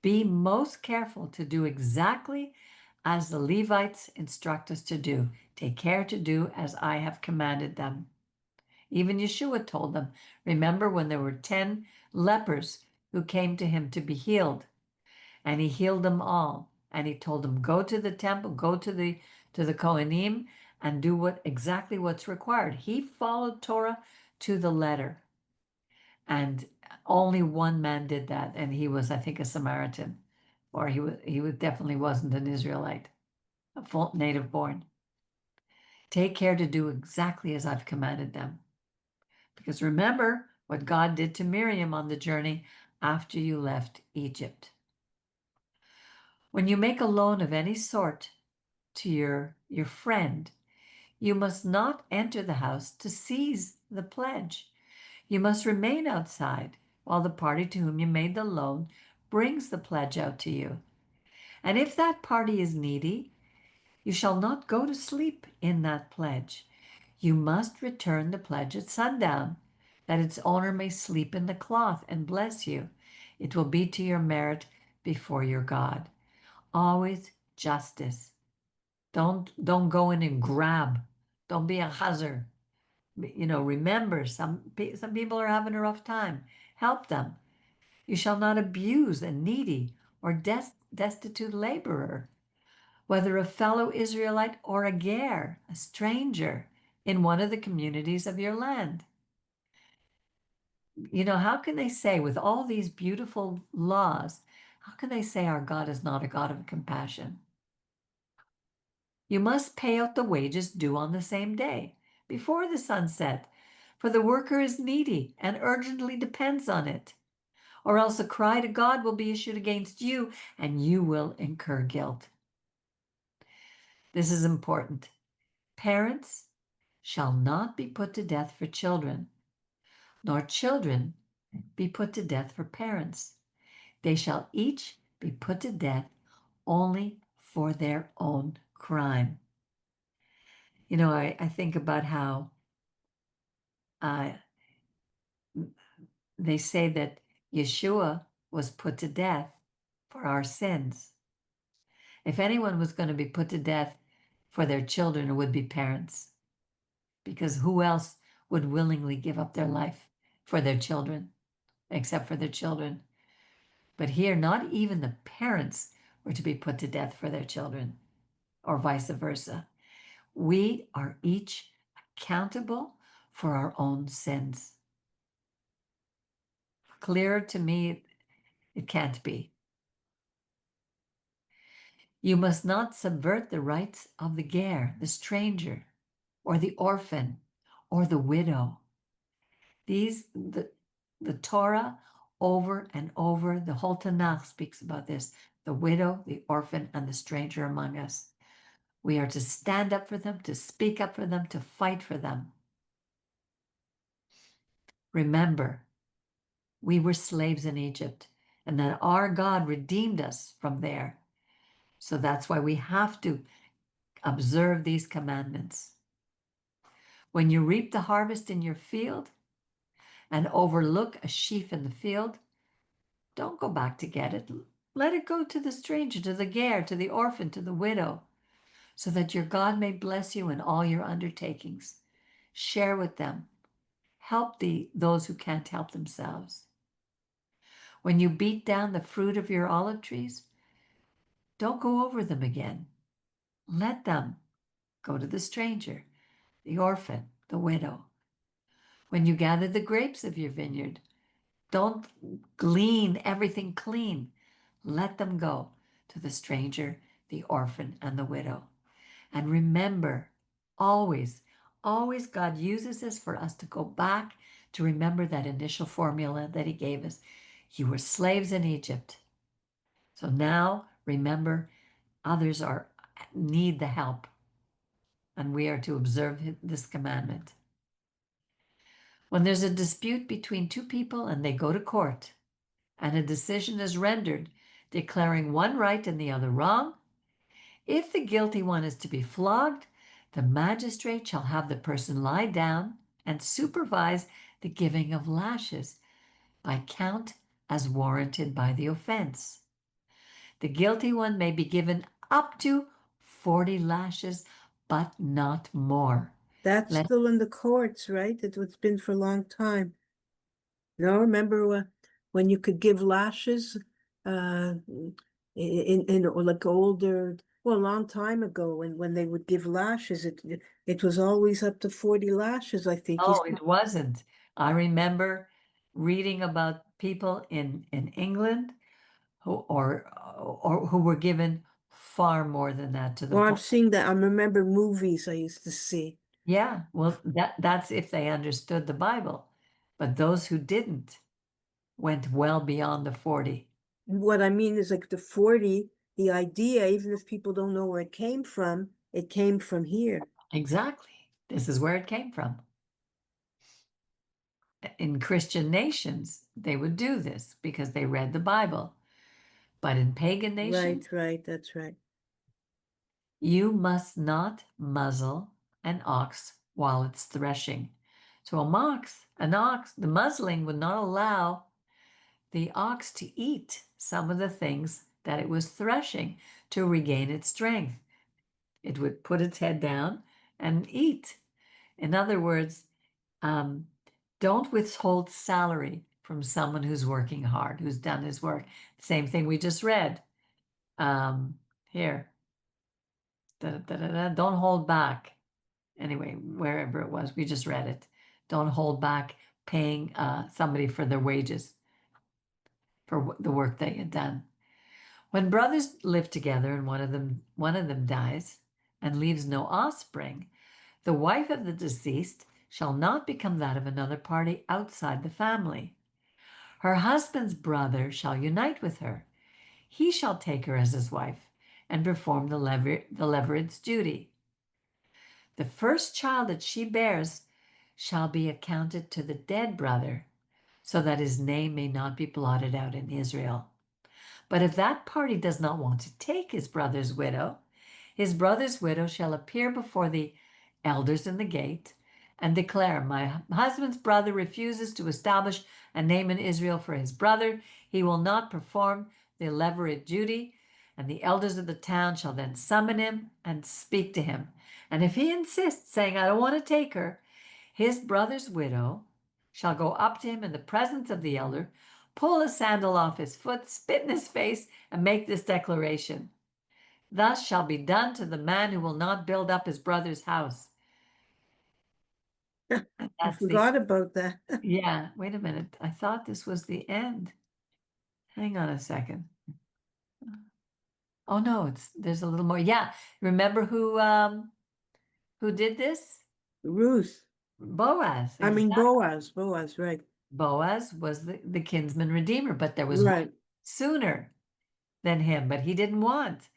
Speaker 1: be most careful to do exactly as the Levites instruct us to do. Take care to do as I have commanded them. Even Yeshua told them, remember when there were 10 lepers who came to him to be healed, and he healed them all. And he told them, go to the temple, go to the Kohanim, and do exactly what's required. He followed Torah to the letter. And only one man did that, and he was, I think, a Samaritan, or he definitely wasn't an Israelite, a full native born. Take care to do exactly as I've commanded them. Because remember what God did to Miriam on the journey after you left Egypt. When you make a loan of any sort to your friend, you must not enter the house to seize the pledge. You must remain outside while the party to whom you made the loan brings the pledge out to you. And if that party is needy, you shall not go to sleep in that pledge. You must return the pledge at sundown, that its owner may sleep in the cloth and bless you. It will be to your merit before your God. Always justice. Don't go in and grab. Don't be a hazard. Remember, some people are having a rough time. Help them. You shall not abuse a needy or destitute laborer, whether a fellow Israelite or a ger, a stranger, in one of the communities of your land. How can they say, with all these beautiful laws, how can they say our God is not a God of compassion? You must pay out the wages due on the same day, before the sun set, for the worker is needy and urgently depends on it. Or else a cry to God will be issued against you, and you will incur guilt. This is important. Parents shall not be put to death for children, nor children be put to death for parents. They shall each be put to death only for their own crime. I think about how uh, they say that Yeshua was put to death for our sins. If anyone was going to be put to death for their children, it would be parents, because who else would willingly give up their life for their children except for their children? But here, not even the parents were to be put to death for their children, or vice versa. We are each accountable for our own sins. Clearer to me, it can't be. You must not subvert the rights of the ger, the stranger, or the orphan, or the widow. The Torah over and over, the whole Tanakh speaks about this: the widow, the orphan, and the stranger among us. We are to stand up for them, to speak up for them, to fight for them. Remember, we were slaves in Egypt, and that our God redeemed us from there. So that's why we have to observe these commandments. When you reap the harvest in your field and overlook a sheaf in the field, don't go back to get it. Let it go to the stranger, to the ger, to the orphan, to the widow, so that your God may bless you in all your undertakings. Share with them. Help those who can't help themselves. When you beat down the fruit of your olive trees, don't go over them again. Let them go to the stranger, the orphan, the widow. When you gather the grapes of your vineyard, don't glean everything clean. Let them go to the stranger, the orphan, and the widow. And remember, always, always God uses this for us to go back to remember that initial formula that He gave us. You were slaves in Egypt. So now remember, others need the help, and we are to observe this commandment. When there's a dispute between two people and they go to court, and a decision is rendered declaring one right and the other wrong, if the guilty one is to be flogged, the magistrate shall have the person lie down and supervise the giving of lashes by count as warranted by the offense. The guilty one may be given up to 40 lashes, but not more.
Speaker 2: That's
Speaker 1: Let,
Speaker 2: still in the courts, right? It's been for a long time. No, remember when you could give lashes in or like older, well, a long time ago when they would give lashes, it was always up to 40 lashes, I think.
Speaker 1: no, it wasn't. I remember reading about people in England who were given far more than that, to the
Speaker 2: Well, I'm
Speaker 1: point.
Speaker 2: seeing that. I remember movies I used to see.
Speaker 1: Yeah, well, that's if they understood the Bible. But those who didn't went well beyond the 40.
Speaker 2: What I mean is like the 40, the idea, even if people don't know where it came from here.
Speaker 1: Exactly. This is where it came from. In Christian nations, they would do this because they read the Bible. But in pagan nations,
Speaker 2: Right, that's right.
Speaker 1: you must not muzzle an ox while it's threshing. So an ox, the muzzling would not allow the ox to eat some of the things that it was threshing to regain its strength. It would put its head down and eat. In other words, um, don't withhold salary from someone who's working hard, who's done his work. Same thing we just read. Here, don't hold back. Anyway, wherever it was, we just read it. Don't hold back paying somebody for their wages for the work they had done. When brothers live together and one of them dies and leaves no offspring, the wife of the deceased shall not become that of another party outside the family. Her husband's brother shall unite with her. He shall take her as his wife and perform the levird's duty. The first child that she bears shall be accounted to the dead brother, so that his name may not be blotted out in Israel. But if that party does not want to take his brother's widow shall appear before the elders in the gate, and declare, my husband's brother refuses to establish a name in Israel for his brother. He will not perform the levirate duty, and the elders of the town shall then summon him and speak to him. And if he insists, saying, I don't want to take her, his brother's widow shall go up to him in the presence of the elder, pull a sandal off his foot, spit in his face, and make this declaration. Thus shall be done to the man who will not build up his brother's house.
Speaker 2: I
Speaker 1: That's the,
Speaker 2: forgot about that.
Speaker 1: yeah, wait a minute. I thought this was the end. Hang on a second. Oh no, there's a little more. Yeah. Remember who did this?
Speaker 2: Ruth.
Speaker 1: Boaz.
Speaker 2: I mean
Speaker 1: Exactly.
Speaker 2: Boaz, right.
Speaker 1: Boaz was the kinsman redeemer, but there was one
Speaker 2: Right.
Speaker 1: sooner than him, but he didn't want.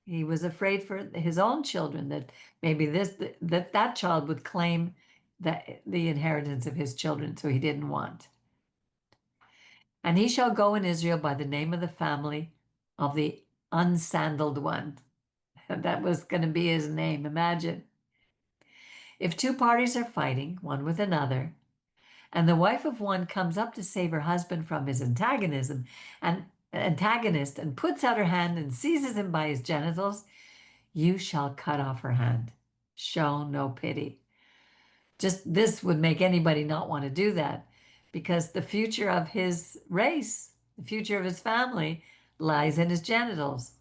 Speaker 1: He was afraid for his own children that maybe that child would claim the inheritance of his children, so he didn't want. And he shall go in Israel by the name of the family of the unsandaled one. That was going to be his name. Imagine. If two parties are fighting, one with another, and the wife of one comes up to save her husband from his antagonist and puts out her hand and seizes him by his genitals, you shall cut off her hand. Show no pity. Just this would make anybody not want to do that because the future of his race, the future of his family lies in his genitals.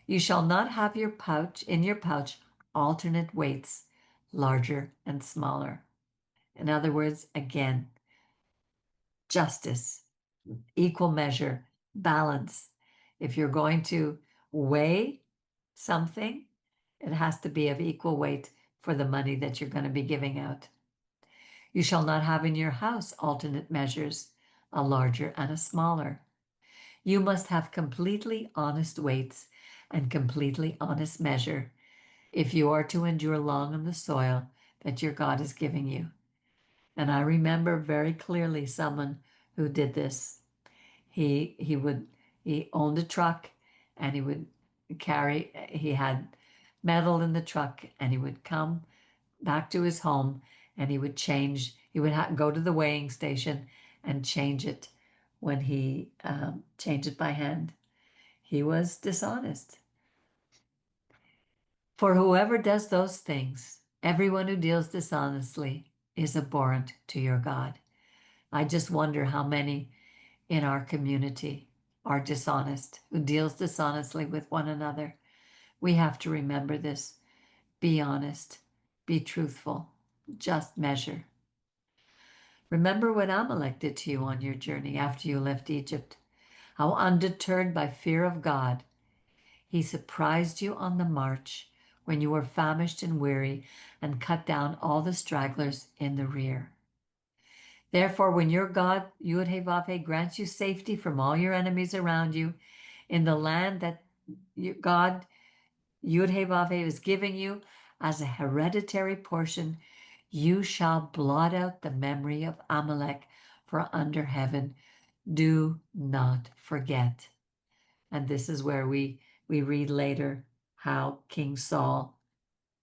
Speaker 1: You shall not have in your pouch alternate weights, larger and smaller. In other words, again, justice, equal measure, balance. If you're going to weigh something, it has to be of equal weight for the money that you're going to be giving out. You shall not have in your house alternate measures, a larger and a smaller. You must have completely honest weights and completely honest measure if you are to endure long on the soil that your God is giving you. And I remember very clearly someone who did this. He owned a truck and he had metal in the truck and he would come back to his home and he would go to the weighing station and change it when he changed it by hand. He was dishonest. For whoever does those things, everyone who deals dishonestly is abhorrent to your God. I just wonder how many in our community are dishonest, who deals dishonestly with one another. We have to remember this. Be honest, be truthful, just measure. Remember what Amalek did to you on your journey after you left Egypt. How undeterred by fear of God, he surprised you on the march when you were famished and weary and cut down all the stragglers in the rear. Therefore, when your God, Yud-Heh-Vav-Heh, grants you safety from all your enemies around you in the land that God, Yud-Heh-Vav-Heh, is giving you as a hereditary portion, you shall blot out the memory of Amalek for under heaven. Do not forget. And this is where we read later how King Saul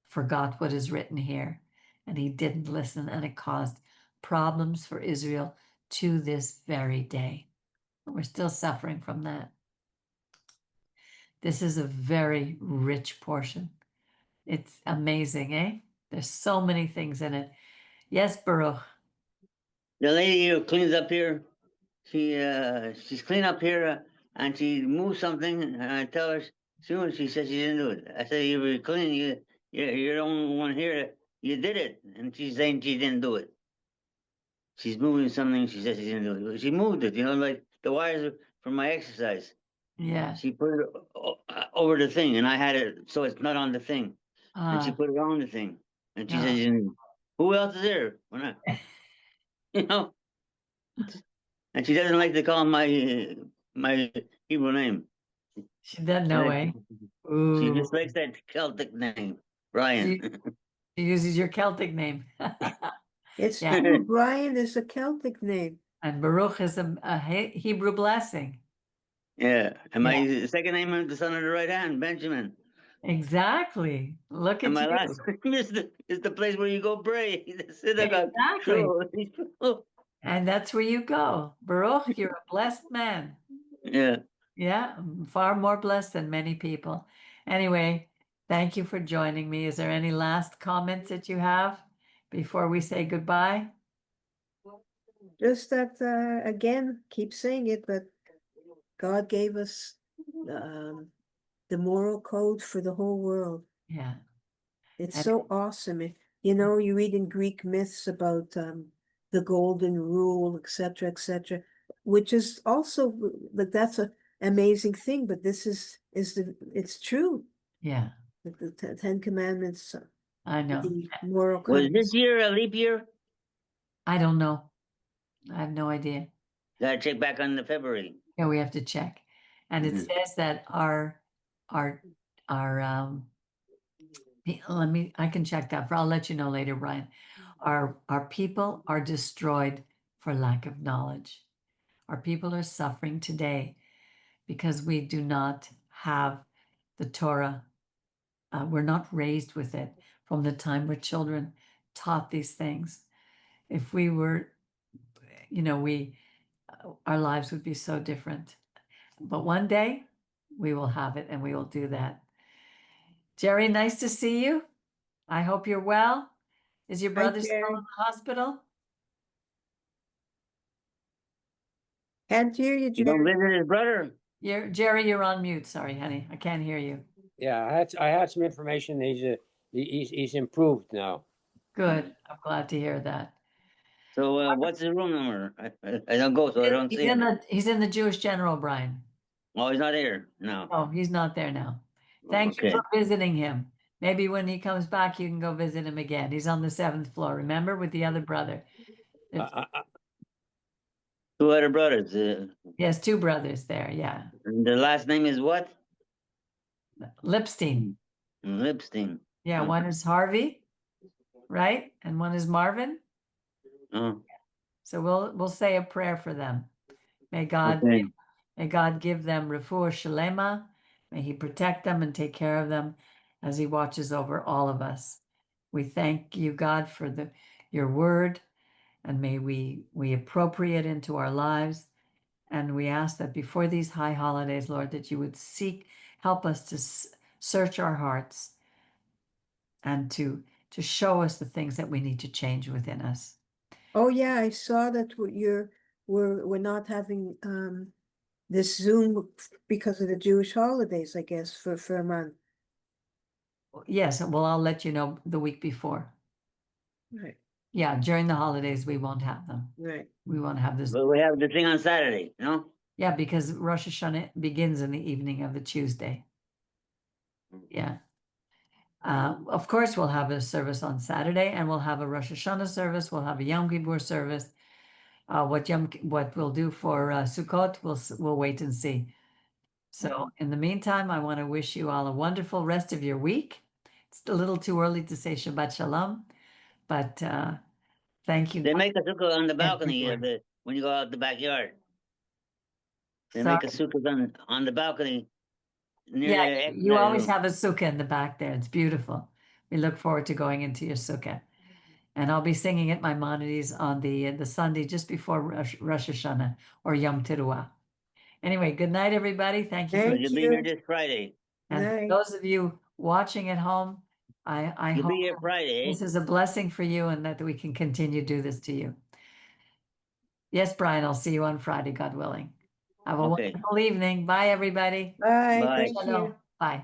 Speaker 1: forgot what is written here and he didn't listen, and it caused problems for Israel to this very day. We're still suffering from that. This is a very rich portion. It's amazing, eh? There's so many things in it. Yes, Baruch.
Speaker 3: The lady who cleans up here, she's clean up here, and she moves something, and I tell her soon. She says she didn't do it. I said, "You were clean. You're the only one here. You did it." And she's saying she didn't do it. She's moving something. She says she didn't do it. She moved it. Like the wires from my exercise.
Speaker 1: Yeah.
Speaker 3: She put it over the thing, and I had it so it's not on the thing. And she put it on the thing, and she says, "Who else is there?" When I, you know. And she doesn't like to call my Hebrew name.
Speaker 1: She doesn't know, eh?
Speaker 3: She
Speaker 1: Ooh.
Speaker 3: just likes that Celtic name, Brian.
Speaker 1: She uses your Celtic name.
Speaker 2: It's
Speaker 1: Yeah.
Speaker 2: true. Brian is a Celtic name.
Speaker 1: And Baruch is a Hebrew blessing.
Speaker 3: Yeah. And my second name is the son of the right hand, Benjamin.
Speaker 1: Exactly. Look
Speaker 3: And
Speaker 1: at
Speaker 3: my
Speaker 1: you.
Speaker 3: last name is the place where you go pray. The synagogue.
Speaker 1: Exactly.
Speaker 3: So,
Speaker 1: And that's where you go. Baruch, you're a blessed man.
Speaker 3: yeah.
Speaker 1: Yeah, far more blessed than many people. Anyway, thank you for joining me. Is there any last comments that you have before we say goodbye?
Speaker 2: Just that, again, keep saying it, but God gave us the moral code for the whole world.
Speaker 1: Yeah.
Speaker 2: It's
Speaker 1: And
Speaker 2: so awesome. You know, you read in Greek myths about the golden rule, etc., which is also like that's a amazing thing. But this is it's true.
Speaker 1: yeah,
Speaker 2: The Ten Commandments,
Speaker 1: I know.
Speaker 2: the moral
Speaker 3: Was this
Speaker 2: codes.
Speaker 3: year a leap year?
Speaker 1: I don't know. I have no idea.
Speaker 3: Gotta check back on the February.
Speaker 1: Yeah, we have to check. And it
Speaker 3: Mhm.
Speaker 1: says that our I can check that. I'll let you know later, Brian. Our people are destroyed for lack of knowledge. Our people are suffering today because we do not have the Torah. We're not raised with it from the time we're children, taught these things. If we were, our lives would be so different. But one day we will have it and we will do that. Jerry, nice to see you. I hope you're well. Is your
Speaker 2: Hi,
Speaker 1: brother still in
Speaker 2: Jerry.
Speaker 1: the hospital?
Speaker 2: Can't hear you,
Speaker 3: You don't
Speaker 2: Jerry.
Speaker 3: visit his brother?
Speaker 1: Jerry, you're on mute. Sorry, honey. I can't hear you.
Speaker 4: Yeah, I had some information. He's improved now.
Speaker 1: Good. I'm glad to hear that.
Speaker 3: So what's his room number? I don't go, so I don't see him.
Speaker 1: He's in the Jewish General, Brian.
Speaker 3: Oh, he's not here. No.
Speaker 1: Oh, he's not there now. Thank you
Speaker 3: Okay.
Speaker 1: for visiting him. Maybe when he comes back, you can go visit him again. He's on the 7th floor, remember, with the other brother.
Speaker 3: Two other brothers.
Speaker 1: He has two brothers there. Yeah.
Speaker 3: The last name is what?
Speaker 1: Lipstein.
Speaker 3: Lipstein.
Speaker 1: Yeah.
Speaker 3: Okay.
Speaker 1: One is Harvey, right? And one is Marvin.
Speaker 3: Oh,
Speaker 1: So we'll say a prayer for them. May God
Speaker 3: okay.
Speaker 1: give them refuah shalema. May He protect them and take care of them as He watches over all of us. We thank you, God, for your word, and may we appropriate into our lives. And we ask that before these high holidays, Lord, that you would help us to search our hearts and to show us the things that we need to change within us.
Speaker 2: Oh yeah, I saw that we're not having this Zoom because of the Jewish holidays, I guess, for a month.
Speaker 1: Yes, well, I'll let you know the week before.
Speaker 2: Right,
Speaker 1: Yeah, during the holidays, we won't have them.
Speaker 2: right.
Speaker 1: We won't have this.
Speaker 3: But we have the thing on Saturday, no?
Speaker 1: Yeah, because Rosh Hashanah begins in the evening of the Tuesday. Yeah. Of course, we'll have a service on Saturday, and we'll have a Rosh Hashanah service. We'll have a Yom Kippur service. What we'll do for Sukkot, we'll wait and see. So in the meantime, I want to wish you all a wonderful rest of your week. It's a little too early to say Shabbat Shalom, but thank you.
Speaker 3: They make a sukkah on the balcony
Speaker 1: Everywhere.
Speaker 3: when you go out the backyard. They
Speaker 1: Sorry.
Speaker 3: make a sukkah on the balcony near
Speaker 1: Yeah,
Speaker 3: the
Speaker 1: you
Speaker 3: exercise
Speaker 1: always
Speaker 3: room.
Speaker 1: have a sukkah in the back there. It's beautiful. We look forward to going into your sukkah. And I'll be singing at Maimonides on the Sunday just before Rosh Hashanah or Yom Teruah. Anyway, good night, everybody. Thank you for,
Speaker 3: So
Speaker 2: Thank
Speaker 3: you'll be here
Speaker 2: you.
Speaker 3: this Friday.
Speaker 1: and for
Speaker 2: Night.
Speaker 1: those of you watching at home, I
Speaker 3: You'll
Speaker 1: hope
Speaker 3: be here Friday,
Speaker 1: this
Speaker 3: eh?
Speaker 1: is a blessing for you and that we can continue to do this to you. Yes, Brian, I'll see you on Friday, God willing. Have a
Speaker 3: Okay.
Speaker 1: wonderful evening. Bye, everybody.
Speaker 2: Bye.
Speaker 3: Bye.
Speaker 2: Thank
Speaker 1: Shalom.
Speaker 2: you.
Speaker 1: Bye.